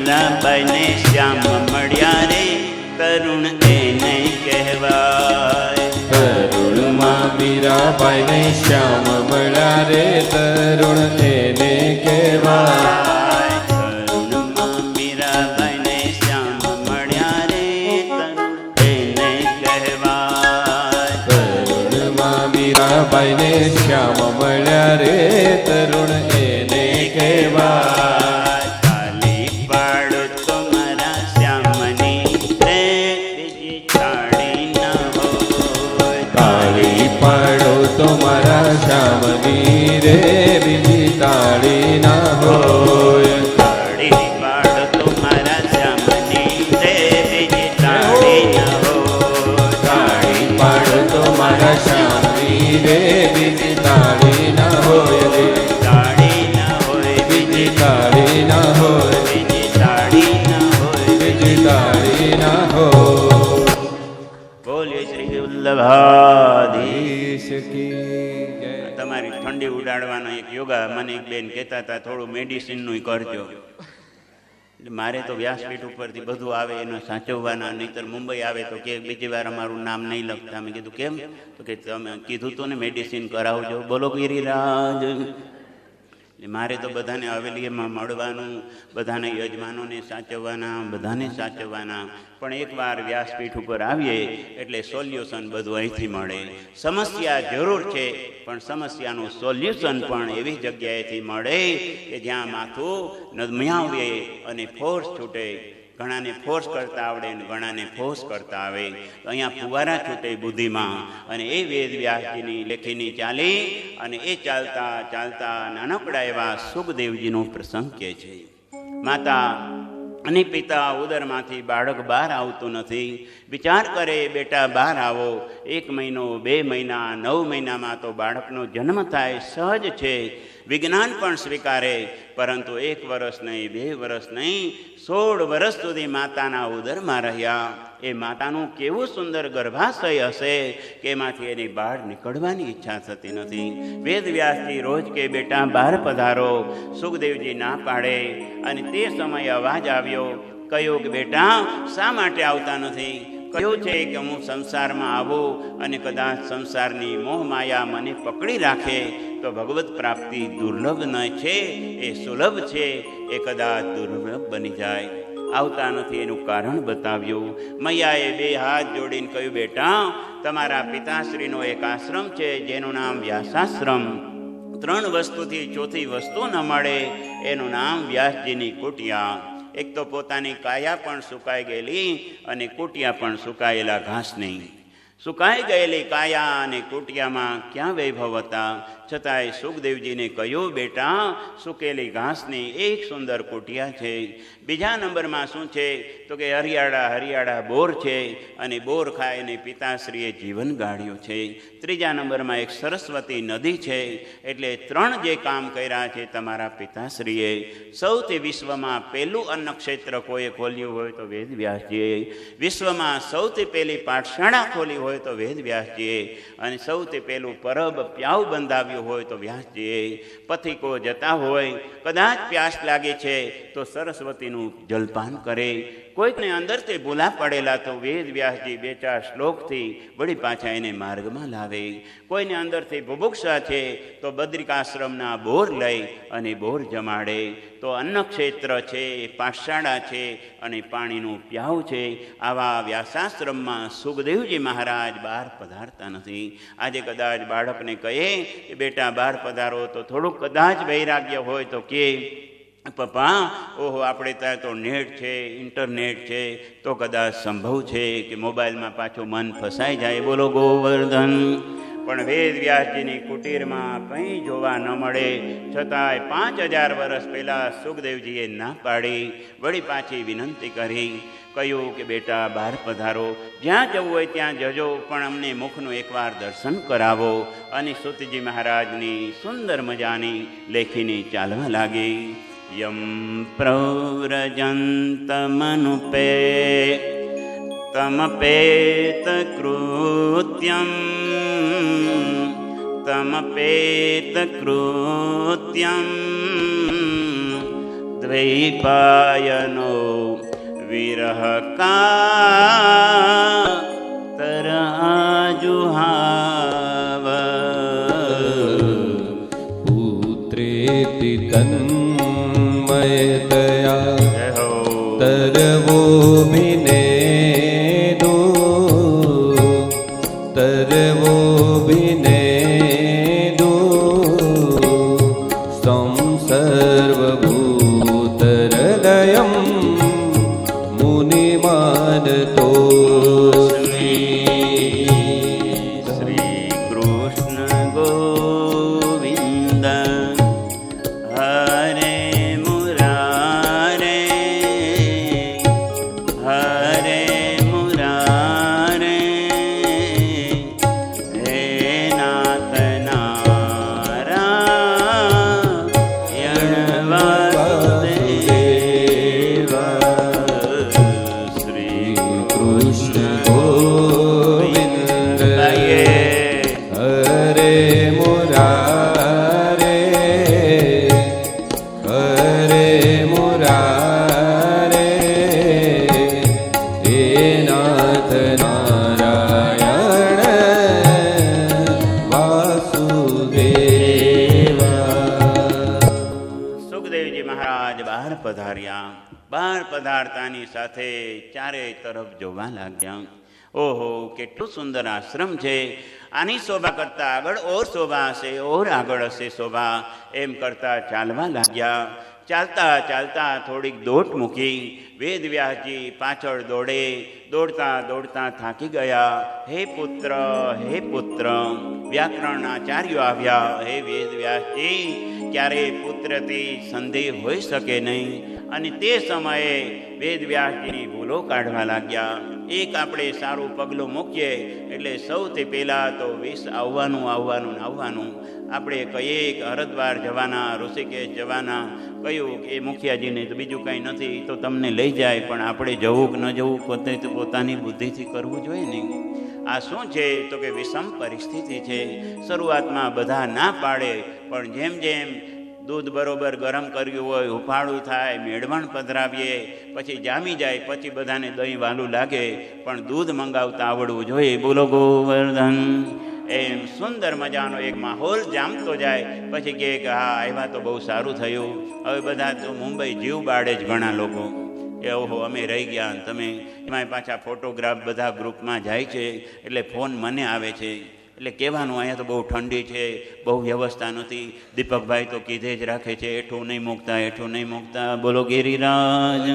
મીરાબાઈને શ્યામ મળ્યા રે તરુણ એને કહેવાય. તરુણમાં મીરાબાઈને શ્યામ મળ્યા રે તરુણ એને કહેવાય. તરુણમાં મીરાબાઈને શ્યામ મળ્યા રે તરુણ એને કહેવાય. તરુણમાં મીરાબાઈને શ્યામ મળ્યા રે તરુણ એને કહેવાય. તાલી પાડો તો મારા શ્યામની રે બીજી તાળી ન હોય. તાળી પાડો તો મારા શ્યામની રે બીજી તાળી ના હોય. તાળી પાડો તો મારા શ્યામની રે બીજી તાળી ન હોય. તાળી પાડો તો મારા શ્યામની રે બીજી તાળી ના હોય રે. તાળી ન હોય બીજી તાળી ના હોય. બીજી તાળી ન હોય. બીજી તાળી ના હોય. બોલીએ શ્રી વલ્લભાધી. ઈશ કી જય. તમારી ઠંડી ઉડાડવાનો એક યોગા મને એક બેન કહેતા હતા થોડું મેડિસિનનું કરજો. એટલે મારે તો વ્યાસપીઠ ઉપરથી બધું આવે એનો સાચવવાના, નહીંતર મુંબઈ આવે તો કે બીજી વાર અમારું નામ નહીં લખતા. મેં કીધું કેમ? તો કે તમે કીધું તું ને મેડિસિન કરાવજો. બોલો ગિરિરાજ. મારે તો બધાને હવેલીમાં મળવાનું, બધાને યજમાનોને સાચવવાના, બધાને સાચવવાના. પણ એકવાર વ્યાસપીઠ ઉપર આવીએ એટલે સોલ્યુશન બધું અહીંથી મળે. સમસ્યા જરૂર છે પણ સમસ્યાનું સોલ્યુશન પણ એવી જગ્યાએથી મળે કે જ્યાં માથું નદમ્યાવે અને ફોર્સ છૂટે. ઘણાને ફોર્સ કરતા આવડે ને ઘણાને ફોર્સ કરતા આવે. તો અહીંયા ફુવારા છૂટે બુદ્ધિમાં. અને એ વેદ વ્યાસજીની લેખીની ચાલી અને એ ચાલતા ચાલતા નાનકડા એવા સુખદેવજીનો પ્રસંગ કહે છે. માતા અને પિતા ઉદરમાંથી બાળક બહાર આવતું નથી. વિચાર કરે બેટા બહાર આવો. 1 મહિનો, 2 મહિના, 9 મહિનામાં તો બાળકનો જન્મ થાય, સહજ છે. વિજ્ઞાન પણ સ્વીકારે. પરંતુ 1 વર્ષ નહીં, 2 વર્ષ નહીં, 16 વર્ષ સુધી માતાના ઉદરમાં રહ્યા. એ માતાનું કેવું સુંદર ગર્ભાશય હશે કે એમાંથી એની બહાર નીકળવાની ઈચ્છા થતી નથી. વેદ વ્યાસજી રોજ કે બેટા બહાર પધારો. સુખદેવજી ના પાડે. અને તે સમયે અવાજ આવ્યો, કહ્યું કે બેટા શા માટે આવતા નથી? કહ્યું છે કે હું સંસારમાં આવું અને કદાચ સંસારની મોહ માયા મને પકડી રાખે તો ભગવત પ્રાપ્તિ દુર્લભ ન છે, એ સુલભ છે, એ કદાચ દુર્લભ બની જાય. આવતા નથી એનું કારણ બતાવ્યું. મૈયાએ 2 હાથ જોડીને કહ્યું બેટા તમારા પિતાશ્રીનો એક આશ્રમ છે જેનું નામ વ્યાસાશ્રમ. 3 વસ્તુથી ચોથી વસ્તુ ન મળે એનું નામ વ્યાસજીની કુટિયા. એક તો પોતાની કાયા પણ સુકાઈ ગયેલી અને કુટિયા પણ સુકાયેલા ઘાસની. સુકાઈ ગયેલી કાયા અને કુટિયામાં ક્યાં વૈભવ હતા, છતાંય સુખદેવજીને કહ્યું બેટા સુકેલી ઘાસની એક સુંદર કુટિયા છે. બીજા નંબરમાં શું છે તો કે હરિયાળા હરિયાળા બોર છે અને બોર ખાઈને પિતાશ્રીએ જીવન ગાળ્યું છે. ત્રીજા નંબરમાં એક સરસ્વતી નદી છે. એટલે 3 જે કામ કર્યા છે તમારા પિતાશ્રીએ. સૌથી વિશ્વમાં પહેલું અન્નક્ષેત્ર કોઈએ ખોલ્યું હોય તો વેદ વ્યાસજીએ. વિશ્વમાં સૌથી પહેલી પાઠશાળા ખોલી હોય તો વેદ વ્યાસજીએ. અને સૌથી પહેલું પરબ પ્યાવ બંધાવ્યું હોય તો વ્યાસજીએ. પથિકો જતા હોય, કદાચ પ્યાસ લાગે છે તો સરસ્વતીનું જલપાન કરે. કોઈકને અંદરથી ભૂલા પડેલા તો વેદ વ્યાસજી 2-4 શ્લોકથી વળી પાછા એને માર્ગમાં લાવે. કોઈને અંદરથી બુભુક્ષા છે તો બદ્રિકાશ્રમના બોર લઈ અને બોર જમાડે. તો અન્નક્ષેત્ર છે, પાઠશાળા છે અને પાણીનું પ્યાવ છે. આવા વ્યાસાશ્રમમાં સુખદેવજી મહારાજ બહાર પધારતા નથી. આજે કદાચ બાળકને કહે કે બેટા બહાર પધારો તો થોડુંક કદાચ વૈરાગ્ય હોય તો કે પપ્પા ઓહો આપણે ત્યાં તો નેટ છે, ઇન્ટરનેટ છે, તો કદાચ સંભવ છે કે મોબાઈલમાં પાછું મન ફસાઈ જાય. બોલો ગોવર્ધન. પણ વેદ વ્યાસજીની કુટીરમાં કંઈ જોવા ન મળે. છતાંય 5000 વર્ષ પહેલાં સુખદેવજીએ ના પાડી. વળી પાછી વિનંતી કરી. કહ્યું કે બેટા બહાર પધારો, જ્યાં જવું હોય ત્યાં જજો, પણ અમને મુખનું એકવાર દર્શન કરાવો. અને સુતજી મહારાજની સુંદર મજાની લેખીની ચાલવા લાગી. યમ પ્રવ્રજંતમનુપે તમપેત કૃત્યમ તમપેત કૃત્યમ દ્વૈપાયનો વિરહ કાતર આજુહાવ પુત્રેતિ તન્મયતયા જય હો તરવોభిનેદો તરવોభిનેદો સંસર્વભૂતહૃદયં મુનિમાનતો શ્રી કૃષ્ણ ગોવિંદ હરે મુરારે હરે મુરારે હે નાથ નારાયણ વાસુદેવ શ્રી કૃષ્ણ ગોવિંદ હરે મુરારે હરે મુરારે હે નાથ નારાયણ વાસુદેવા. સુખદેવજી મહારાજ બહાર પધાર્યા. બહાર પધારતાની સાથે ચારે તરફ જોવા લાગ્યા. ઓહો, કેટલું સુંદર આશ્રમ છે. આની શોભા કરતા આગળ ઓર શોભા હશે, ઓર આગળ હશે શોભા, એમ કરતા ચાલવા લાગ્યા. ચાલતા ચાલતા થોડીક દોટ મૂકી. વેદવ્યાસજી પાછળ દોડે. દોડતા દોડતા થાકી ગયા. હે પુત્ર, હે પુત્ર. વ્યાકરણ આચાર્યો આવ્યા. હે વેદવ્યાસજી, ક્યારે પુત્રથી સંધિ હોઈ શકે નહીં. અને તે સમયે વેદવ્યાસજીની ભૂલો કાઢવા લાગ્યા. એક આપણે સારું પગલું મૂકીએ એટલે સૌથી પહેલાં તો વિષ આવવાનું આવવાનું આવવાનું. આપણે કહીએ કે હરિદ્વાર જવાના, ઋષિકેશ જવાના, કહ્યું કે એ મુખિયાજીને તો બીજું કાંઈ નથી તો તમને લઈ જાય, પણ આપણે જવું કે ન જવું પોતે તો પોતાની બુદ્ધિથી કરવું જોઈએ ને. આ શું છે તો કે વિષમ પરિસ્થિતિ છે. શરૂઆતમાં બધા ના પાડે, પણ જેમ જેમ દૂધ બરોબર ગરમ કર્યું હોય, હુફાળું થાય, મેળવણ પધરાવીએ, પછી જામી જાય, પછી બધાને દહીં વાલું લાગે, પણ દૂધ મંગાવતા આવડવું જોઈએ. બોલો ગોવર્ધન. એમ સુંદર મજાનો એક માહોલ જામતો જાય. પછી કહે કે હા આવ્યા તો બહુ સારું થયું. હવે બધા તો મુંબઈ જીવ બાળે જ ઘણા લોકો. એ ઓહો અમે રહી ગયા. તમે એમાં પાછા ફોટોગ્રાફ બધા ગ્રુપમાં જાય છે એટલે ફોન મને આવે છે. એટલે કહેવાનું અહીંયા તો બહુ ઠંડી છે, બહુ વ્યવસ્થા નથી. દીપકભાઈ તો કીધે જ રાખે છે, એઠું નહીં મૂકતા, એઠું નહીં મૂકતા. બોલો ગિરિરાજ.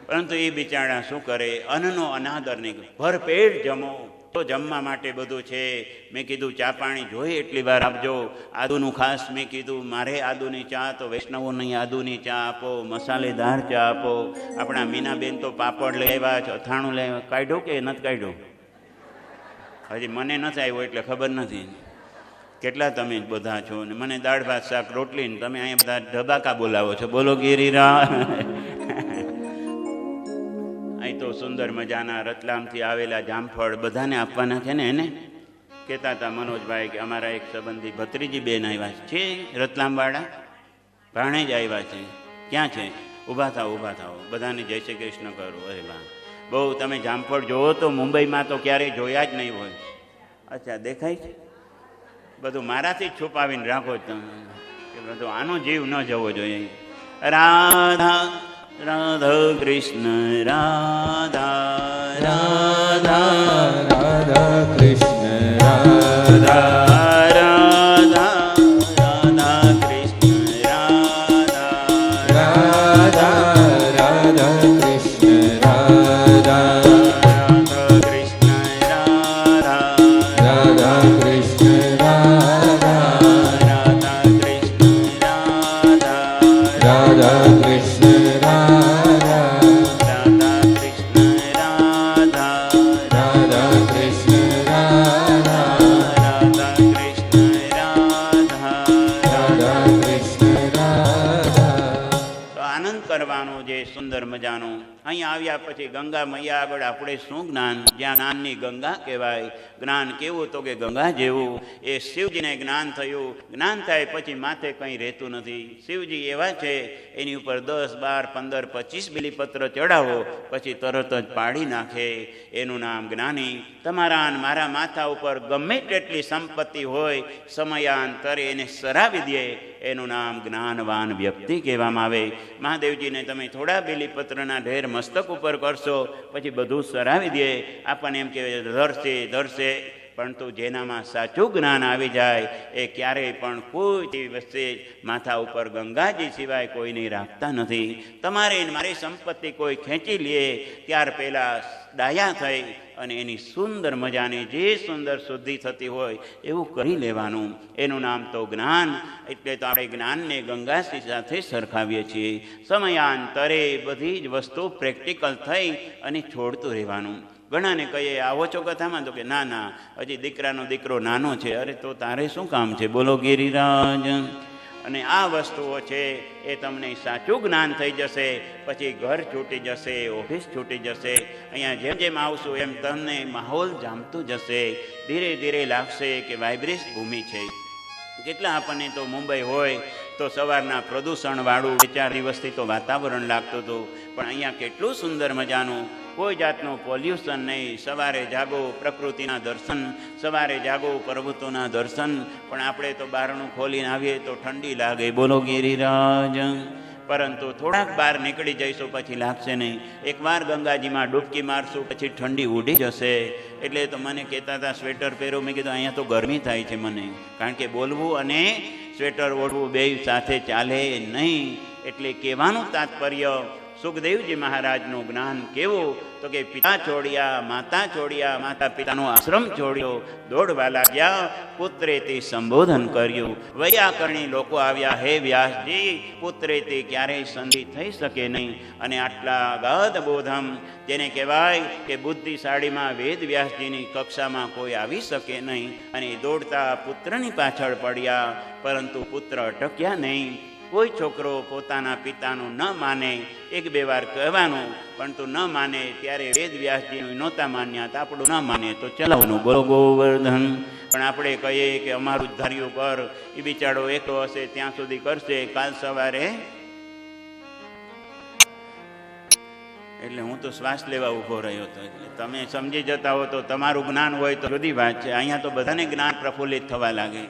પરંતુ એ બિચારા શું કરે, અન્નનો અનાદર નહીં. ભરપેટ જમો તો જમવા માટે બધું છે. મેં કીધું ચા પાણી જોઈએ એટલી વાર આપજો. આદુનું ખાસ મેં કીધું મારે આદુની ચા તો વૈષ્ણવો નહીં, આદુની ચા આપો, મસાલેદાર ચા આપો. આપણા મીનાબેન તો પાપડ લઈ આવ્યા છે, અથાણું લઈ કાઢ્યું કે નથી કાઢ્યું? હજી મને નથી આવ્યો એટલે ખબર નથી. કેટલા તમે બધા છો ને મને દાળ ભાત શાક રોટલી ને તમે અહીંયા બધા ઢબાકા બોલાવો છો. બોલો ગિરિરા. અહીં તો સુંદર મજાના રતલામથી આવેલા જામફળ બધાને આપવાના છે ને. એને કહેતા હતા મનોજભાઈ કે અમારા એક સંબંધી ભત્રીજી બેન આવ્યા છે રતલામવાળા, ભાણે જ આવ્યા છે. ક્યાં છે? ઊભા થાઓ, ઊભા થાઓ, બધાને જય શ્રી કૃષ્ણ કરો. અરે વાહ, બહુ તમે જામફળ જોવો તો મુંબઈમાં તો ક્યારેય જોયા જ નહીં હોય. અચ્છા દેખાય છે? બધું મારાથી જ છુપાવીને રાખો તમે, કે બધું આનો જીવ ન જવો જોઈએ. રાધા રાધા કૃષ્ણ રાધા રાધા રાધા કૃષ્ણ રાધા રાધા રાધા કૃષ્ણ રાધા રાધા રાધા કૃષ્ણ રાધા રાધા કૃષ્ણ રાધા રાધા કૃષ્ણ રાધા રાધા કૃષ્ણ રાધા રાધા કૃષ્ણ રાધા રાધા કૃષ્ણ રાધા રાધા કૃષ્ણ રાધા રાધા કૃષ્ણ રાધા રાધા કૃષ્ણ રાધા. તો આનંદ કરવાનો જે સુંદર મજાનો અહીંયા આવ્યા પછી ગંગા મૈયા આગળ આપણે શું જ્ઞાન? જ્યાં જ્ઞાનની ગંગા કહેવાય. જ્ઞાન કેવું? તો કે ગંગા જેવું. એ શિવજીને જ્ઞાન થયું. જ્ઞાન થાય પછી માથે કંઈ રહેતું નથી. શિવજી એવા છે, એની ઉપર 10, 12, 15, 25 બિલીપત્ર ચડાવો પછી તરત જ પાડી નાખે. એનું નામ જ્ઞાની. તમારા મારા માથા ઉપર ગમે તેટલી સંપત્તિ હોય, સમયાંતરે એને સરાવી દે. એનું નામ જ્ઞાનવાન વ્યક્તિ કહેવામાં આવે. મહાદેવજીને તમે થોડા બિલીપત્રના ઢેર મસ્તક ઉપર કરશો પછી બધું સરાવી દે. આપણને એમ કે ધરશે પરંતુ જેનામાં સાચું જ્ઞાન આવી જાય એ ક્યારેય પણ કોઈ વસ્તુ માથા ઉપર ગંગાજી સિવાય કોઈને રાખતા નથી. તમારે મારી સંપત્તિ કોઈ ખેંચી લે ત્યાર પહેલાં ડાયા થઈ અને એની સુંદર મજાની જે સુંદર શુદ્ધિ થતી હોય એવું કરી લેવાનું. એનું નામ તો જ્ઞાન. એટલે તો આપણે જ્ઞાનને ગંગાજી સાથે સરખાવીએ છીએ. સમયાંતરે બધી જ વસ્તુ પ્રેક્ટિકલ થઈ અને છોડતું રહેવાનું. ઘણાને કહીએ આવો છો કથામાં? તો કે ના, હજી દીકરાનો દીકરો નાનો છે. અરે તો તારે શું કામ છે? બોલો ગિરિરાજ. અને આ વસ્તુઓ છે એ તમને સાચું જ્ઞાન થઈ જશે પછી ઘર છૂટી જશે, ઓફિસ છૂટી જશે. અહીંયા જેમ જેમ આવશું એમ તમને માહોલ જામતું જશે. ધીરે ધીરે લાગશે કે વાઇબ્રેશ ભૂમિ છે. કેટલા આપણને તો મુંબઈ હોય તો સવારના પ્રદૂષણવાળું 4 દિવસથી તો વાતાવરણ લાગતું હતું, પણ અહીંયા કેટલું સુંદર મજાનું, કોઈ જાતનું પોલ્યુશન નહીં. સવારે જાગો પ્રકૃતિના દર્શન, સવારે જાગો પર્વતોના દર્શન. પણ આપણે તો બારણું ખોલીને આવીએ તો ઠંડી લાગે. બોલો ગિરિરાજ. પરંતુ થોડાક બહાર નીકળી જઈશું પછી લાગશે નહીં. એકવાર ગંગાજીમાં ડૂબકી મારશું પછી ઠંડી ઉડી જશે. એટલે તો મને કહેતા હતા સ્વેટર પહેરો. મેં કીધું અહીંયા તો ગરમી થાય છે મને, કારણ કે બોલવું અને સ્વેટર ઓઢવું બેય સાથે ચાલે નહીં. એટલે કહેવાનું તાત્પર્ય સુખદેવજી મહારાજનું જ્ઞાન કેવું? તો કે પિતા છોડ્યા, માતા છોડ્યા, માતા પિતાનો આશ્રમ છોડ્યો, દોડવા લાગ્યા, પુત્રેથી સંબોધન કર્યું. વૈયાકરણી લોકો આવ્યા, હે વ્યાસજી, પુત્રેથી ક્યારેય સંધિ થઈ શકે નહીં. અને આટલા ગાધ બોધમ, જેને કહેવાય કે બુદ્ધિશાળીમાં વેદ વ્યાસજીની કક્ષામાં કોઈ આવી શકે નહીં. અને દોડતા પુત્રની પાછળ પડ્યા, પરંતુ પુત્ર અટક્યા નહીં. કોઈ છોકરો પોતાના પિતાનું ન માને, 1-2 વાર કહેવાનું, પરંતુ ન માને ત્યારે વેદ વ્યાસજીનું નહોતા માન્યા તો આપણું ન માને તો ચલાવવાનું. બોલો ગોવર્ધન. પણ આપણે કહીએ કે અમારું જ ધાર્યું કર, એ બિચારો એકલો હશે ત્યાં સુધી કરશે, કાલ સવારે. એટલે હું તો શ્વાસ લેવા ઊભો રહ્યો હતો. એટલે તમે સમજી જતા હો તો તમારું જ્ઞાન હોય તો જુદી વાત છે. અહીંયા તો બધાને જ્ઞાન પ્રફુલ્લિત થવા લાગે.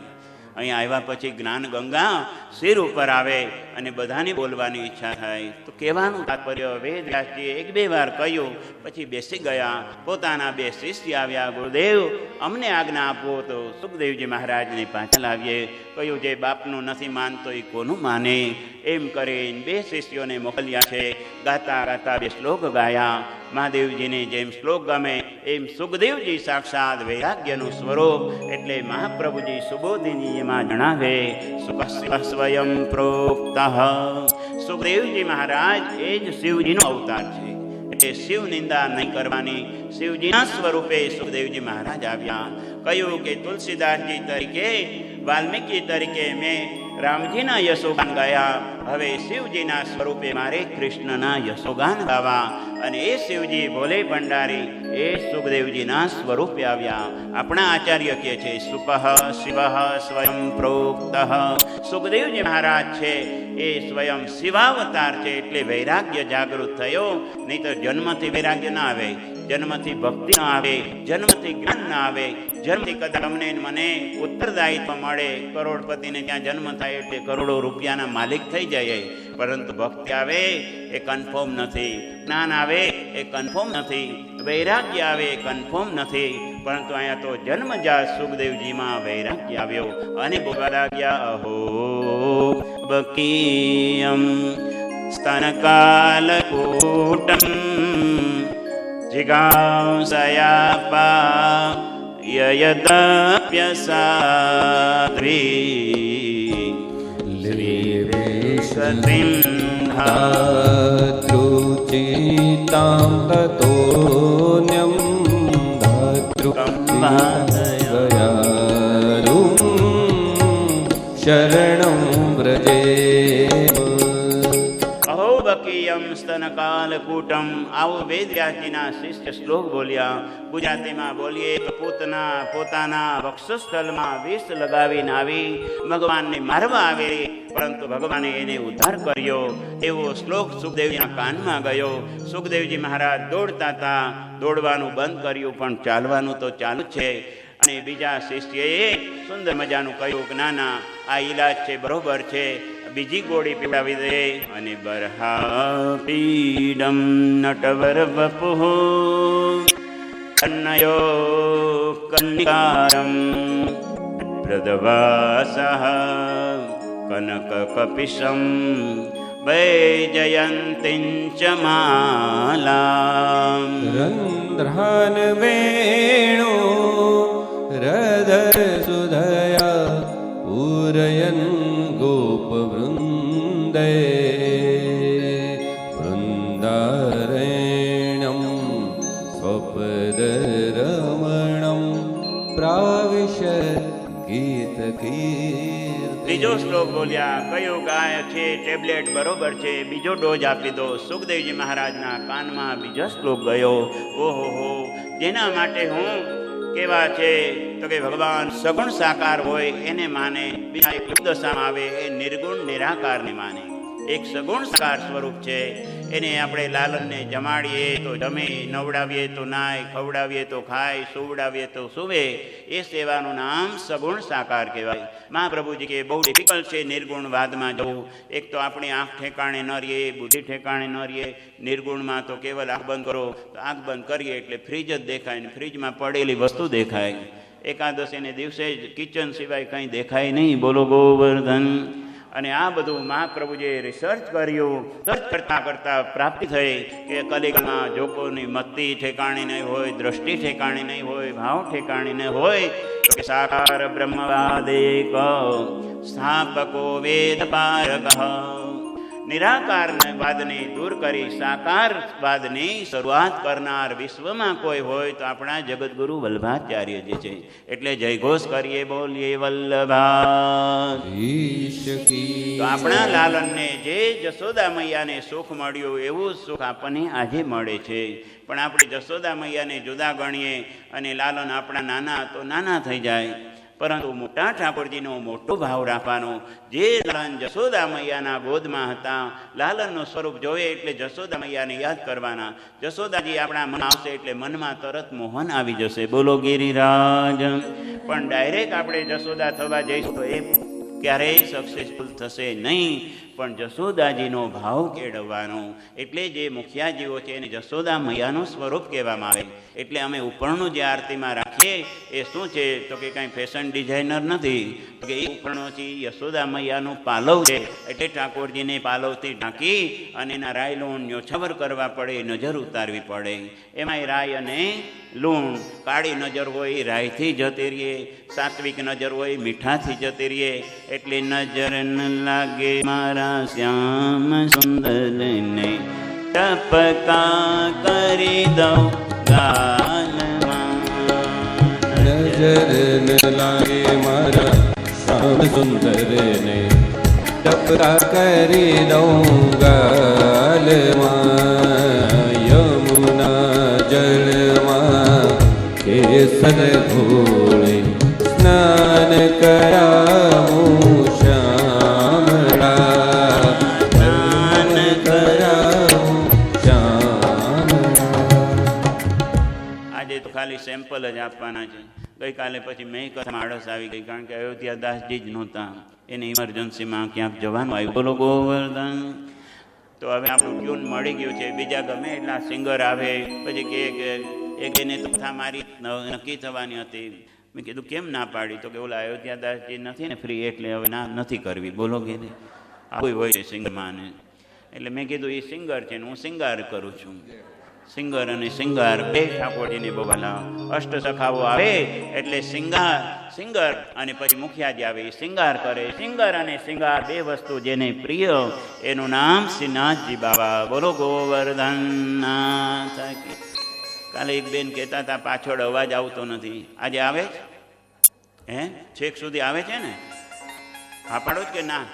અહીંયા આવ્યા પછી જ્ઞાન ગંગા શિર ઉપર આવે અને બધાને બોલવાની ઈચ્છા થાય. તો કહેવાનું તાત્પર્ય વેદ વ્યાસજીએ 1-2 વાર કહ્યું પછી બેસી ગયા. પોતાના 2 શિષ્ય આવ્યા, ગુરુદેવ અમને આજ્ઞા આપો. તો સુખદેવજી મહારાજને પાછા લાવીએ. કહ્યું જે બાપનું નથી માનતો એ કોનું માને? એમ કરીને 2 શિષ્યોને મોકલ્યા છે. ગાતા ગાતા 2 શ્લોક ગાયા. મહાદેવજીને જેમ શ્લોક ગમે એમ સુખદેવજી સાક્ષાત વૈરાગ્યનું સ્વરૂપ. એટલે મહાપ્રભુજી સુબોધિનીમાં જણાવે, સુખ સ્વયં પ્રોક્ત. સુખદેવજી મહારાજ એ જ શિવજીનો અવતાર છે. એટલે શિવ નિંદા નહીં કરવાની. શિવજીના સ્વરૂપે સુખદેવજી મહારાજ આવ્યા. કહ્યું કે તુલસીદાસજી તરીકે, વાલ્મીકી તરીકે મેં રામજીના યશોગાન ગાયા, હવે શિવજીના સ્વરૂપે મારે કૃષ્ણના યશોગાન ગાવા. અને એ શિવજી ભોલે ભંડારી એ સુખદેવજીના સ્વરૂપે આવ્યા. આપણા આચાર્ય કહે છે સુખ શિવ સ્વયં પ્રોક્ત. સુખદેવજી મહારાજ છે એ સ્વયં શિવાવતાર છે. એટલે વૈરાગ્ય જાગૃત થયો. નહીં તો જન્મથી વૈરાગ્ય ના આવે, જન્મથી ભક્તિ ના આવે, જન્મથી જ્ઞાન ના આવે. જન્મથી કદાચ તમને મને ઉત્તરદાયિત્વ મળે, કરોડપતિને ત્યાં જન્મ થાય એટલે કરોડો રૂપિયાના માલિક થઈ જાય, પરંતુ ભક્તિ આવે એ કન્ફર્મ નથી, જ્ઞાન આવે એ કન્ફર્મ નથી, વૈરાગ્ય આવે એ કન્ફર્મ નથી. પરંતુ અહીંયા તો જન્મજાત સુખદેવજીમાં વૈરાગ્ય આવ્યો અને બોલવા લાગ્યા, અહો બકીયમ સ્તનકાલકૂટમ જિગાંસયાપા યયદપ્યસાધ્વી શ્રીવેશતિં ધાતૃચિતાં તતોન્યં ધાતૃકંબાદયાલું શરણં વ્રજેમ. અહો બકીયમ તુર્યમ સ્તનકાલકૂટમ. આવો વેદવ્યાસજીના શિષ્ય શ્લોક બોલ્યા. ગુજરાતીમાં બોલીએ તો પોતાના વક્ષસ્થળમાં વિષ લગાવીને આવી ભગવાનને મારવા આવેલી, પરંતુ ભગવાને એને ઉદ્ધાર કર્યો. એવો શ્લોક સુખદેવજીના કાનમાં ગયો. સુખદેવજી મહારાજ દોડતા હતા, દોડવાનું બંધ કર્યું, પણ ચાલવાનું તો ચાલુ જ છે. અને બીજા શિષ્યએ સુંદર મજાનું કહ્યું કે ના ના, આ ઈલાજ છે, બરોબર છે, બીજી ગોળી પીવડાવી દે. અને બરહા પીડમ નટવર વપુઃ કન્નયો કન્નિકારમ પ્રદવાસઃ કનક કપિશમ વૈજયંતિંચ માલામ. રંધ્રાન વેણુ હૃદય સુધયા પૂરયન ગોપવૃંદે વૃંદારણ્યમ સ્વપદરમણમ પ્રાવિશ્ય ગીત કીર્તિ. બીજો શ્લોક બોલ્યા, કયો ગાય છે, ટેબ્લેટ બરોબર છે, બીજો ડોઝ આપી દો. સુખદેવજી મહારાજના કાનમાં બીજો શ્લોક ગયો. ઓહો હો, જેના માટે હું કેવા છે તો કે ભગવાન સગુણ સાકાર હોય એને માને, બીજા એક દશામાં આવે એ નિર્ગુણ નિરાકારને માને. એક સગુણ સાકાર સ્વરૂપ છે, એને આપણે લાલનને જમાડીએ તો જમે, નવડાવીએ તો નાય, ખવડાવીએ તો ખાય, સુવડાવીએ તો સુવે. એ સેવાનું નામ સગુણ સાકાર કહેવાય. મહાપ્રભુજી કે બહુ ડિફિકલ્ટ છે નિર્ગુણવાદમાં જવું. એક તો આપણી આંખ ઠેકાણે ન રહીએ, બુદ્ધિ ઠેકાણે ન રહીએ. નિર્ગુણમાં તો કેવલ આંખ બંધ કરો તો આંખ બંધ કરીએ એટલે ફ્રીજ જ દેખાય ને ફ્રીજમાં પડેલી વસ્તુ દેખાય. એકાદશીને દિવસે જ કિચન સિવાય કંઈ દેખાય નહીં. બોલો ગોવર્ધન. અને આ બધું મહાપ્રભુજીએ રિસર્ચ કર્યું. સર્ચ કરતાં કરતાં પ્રાપ્તિ થઈ કે કલિયુગમાં જો કોની મતિ ઠેકાણી નહીં હોય, દ્રષ્ટિ ઠેકાણી નહીં હોય, ભાવ ઠેકાણી નહીં હોય, તો કે સાકાર બ્રહ્મવાદેક સ્થાપકો વેદ પારક. નિરાકારવાદને દૂર કરી સાકારવાદની શરૂઆત કરનાર વિશ્વમાં કોઈ હોય તો આપણા જગતગુરુ વલ્લભાચાર્યજી છે. એટલે જયઘોષ કરીએ, બોલીએ વલ્લભા. તો આપણા લાલનને જે જશોદા મૈયાને સુખ મળ્યું એવું સુખ આપણને આજે મળે છે. પણ આપણે જશોદા મૈયાને જુદા ગણીએ અને લાલન આપણા નાના તો નાના થઈ જાય. પરંતુ મોટા ઠાકોરજીનો મોટો ભાવ રાખવાનો. જે લાલન જશોદા મૈયાના ગોદમાં હતા, લાલનનું સ્વરૂપ જોઈએ એટલે જશોદા મૈયાને યાદ કરવાના. જશોદાજી આપણા મન આવશે એટલે મનમાં તરત મોહન આવી જશે. બોલો ગિરિરાજ. પણ ડાયરેક્ટ આપણે જશોદા થવા જઈશું તો એ ક્યારેય સક્સેસફુલ થશે નહીં. પણ જશોદાજીનો ભાવ કેળવવાનો. એટલે જે મુખિયાજીઓ છે એને જશોદા મૈયાનું સ્વરૂપ કહેવામાં આવે. એટલે અમે ઉપરનું જે આરતીમાં રાખીએ એ શું છે તો કે કાંઈ ફેશન ડિઝાઇનર નથી, કે એ ઉપરણો છે યશોદા મૈયાનું પાલવ છે. એટલે ઠાકોરજીને પાલવથી ઢાંકી અને એના રાય લૂણ ન્યોછાવર કરવા પડે, નજર ઉતારવી પડે. એમાંય રાય અને લૂણ, કાળી નજર હોય એ રાયથી જતી રહીએ, સાત્વિક નજર હોય મીઠાથી જતી રહીએ. એટલે નજર ન લાગે મારા શ્યામ સુંદરને, ટપકા કરી દઉં ગાલમાં. નજર ન લાગે મારા શ્યામ સુંદરને, ટપકા કરી દઉં ગાલમાં. યમુના જળમાં કેસર ઘોળે સ્નાન કરાવું શ્યામળા, સ્નાન કરાવું શ્યામળા. આજે તો ખાલી સેમ્પલ જ આપવાના છે. ગઈકાલે પછી મેં કથામાં આળસ આવી ગઈ, કારણ કે અયોધ્યાદાસજી જ નહોતા, એને ઇમરજન્સીમાં ક્યાંક જવાનું આવ્યું. બોલો ગોવર્ધન. તો હવે આપણું ટ્યુન મળી ગયું છે. બીજા ગમે એટલા સિંગર આવે પછી કે એક એને તો કથા મારી નક્કી થવાની હતી. મેં કીધું કેમ ના પાડી? તો કે ઓલા અયોધ્યાદાસજી નથી ને ફ્રી, એટલે હવે ના નથી કરવી. બોલો કે આવું હોય છે સિંગરમાં. એટલે મેં કીધું એ સિંગર છે ને હું સિંગાર કરું છું. સિંગર અને સિંગાર બે ઠાકોરજીને બોલાવો. અષ્ટ સખાઓ આવે એટલે સિંગર અને પછી મુખિયાજી આવે, સિંગાર કરે. સિંગર અને સિંગાર બે વસ્તુ જેને પ્રિય એનું નામ શ્રીનાથજી બાબા. બોલો ગોવર્ધનનાથ કી. કાલે એક બેન કહેતા હતા પાછળ અવાજ આવતો નથી. આજે આવે હે? છેક સુધી આવે છે ને? હા પાડો જ કે ના?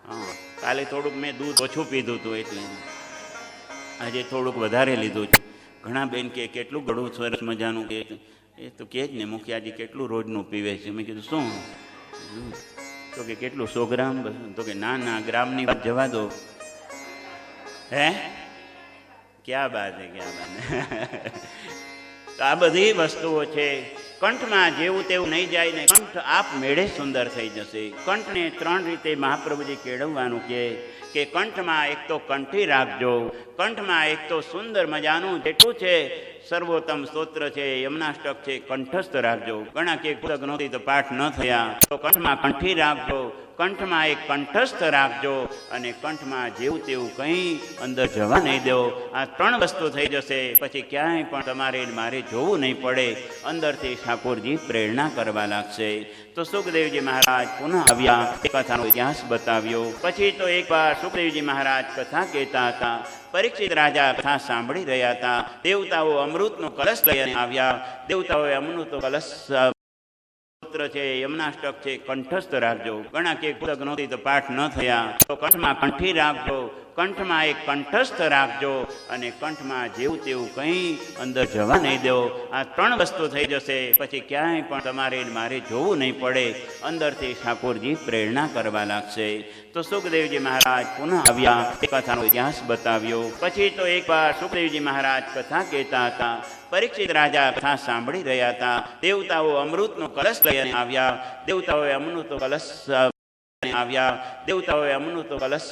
હા કાલે થોડુંક મેં દૂધ ઓછું પીધું હતું એટલે આજે થોડુંક વધારે લીધું છે. ઘણા બેન કે કેટલું ઘણું સરસ મજાનું કે એ તો કે જ ને મુખિયાજી કેટલું રોજનું પીવે છે. મેં કીધું શું? તો કે કેટલું 100 ગ્રામ? તો કે ના ગ્રામની વાત જવા દો. હે ક્યાં બાત હે, ક્યાં બાત. તો આ બધી વસ્તુઓ છે. કંઠમાં જેવું તેવું નહીં જાય ને કંઠ આપ મેળે સુંદર થઈ જશે. કંઠને 3 રીતે મહાપ્રભુજી કેળવવાનું કે કંઠમાં એક તો કંઠી રાખજો, કંઠમાં એક તો સુંદર મજાનું જેટલું છે સર્વોત્તમ સ્તોત્ર છે, યમનાષ્ટક છે, કંઠસ્થ રાખજો. ઘણા કે પુસ્તક નહોતી તો પાઠ ન થયા, તો કંઠમાં કંઠી રાખજો, કંઠમાં એક કંઠસ્થ રાખજો અને કંઠમાં જેવું તેવું કંઈ અંદર જવા નહીં દો. આ 3 વસ્તુ થઈ જશે પછી ક્યાંય પણ તમારે મારે જોવું નહીં પડે. અંદરથી ઠાકોરજી પ્રેરણા કરવા લાગશે. તો સુખદેવજી મહારાજ પુનઃ આવ્યા, એ કથાનો ઇતિહાસ બતાવ્યો. પછી તો એકવાર સુખદેવજી મહારાજ કથા કહેતા હતા. પરીક્ષિત રાજા કથા સાંભળી રહ્યા હતા. દેવતાઓ અમૃતનો કલશ લઈને આવ્યા. દેવતાઓએ અમૃતનો કલશ છે, યમનાષ્ટક છે, કંઠસ્થ રાખજો. ઘણા કે પુસ્તક નહોતી તો પાઠ ન થયા, તો કંઠમાં કંઠી રાખજો, કંઠમાં એક કંઠસ્થ રાખજો અને કંઠમાં જેવું તેવું કંઈ અંદર જવા નહીં દો. આ 3 વસ્તુ થઈ જશે પછી ક્યાંય પણ તમારે મારે જોવું નહીં પડે. અંદરથી ઠાકોરજી પ્રેરણા કરવા લાગશે. તો સુખદેવજી મહારાજ પુનઃ આવ્યા, એ કથાનો ઇતિહાસ બતાવ્યો. પછી તો એકવાર સુખદેવજી મહારાજ કથા કહેતા હતા. પરીક્ષિત રાજા કથા સાંભળી રહ્યા હતા. દેવતાઓ અમૃતનો કલશ લઈને આવ્યા. દેવતાઓએ અમૃતનો કલશ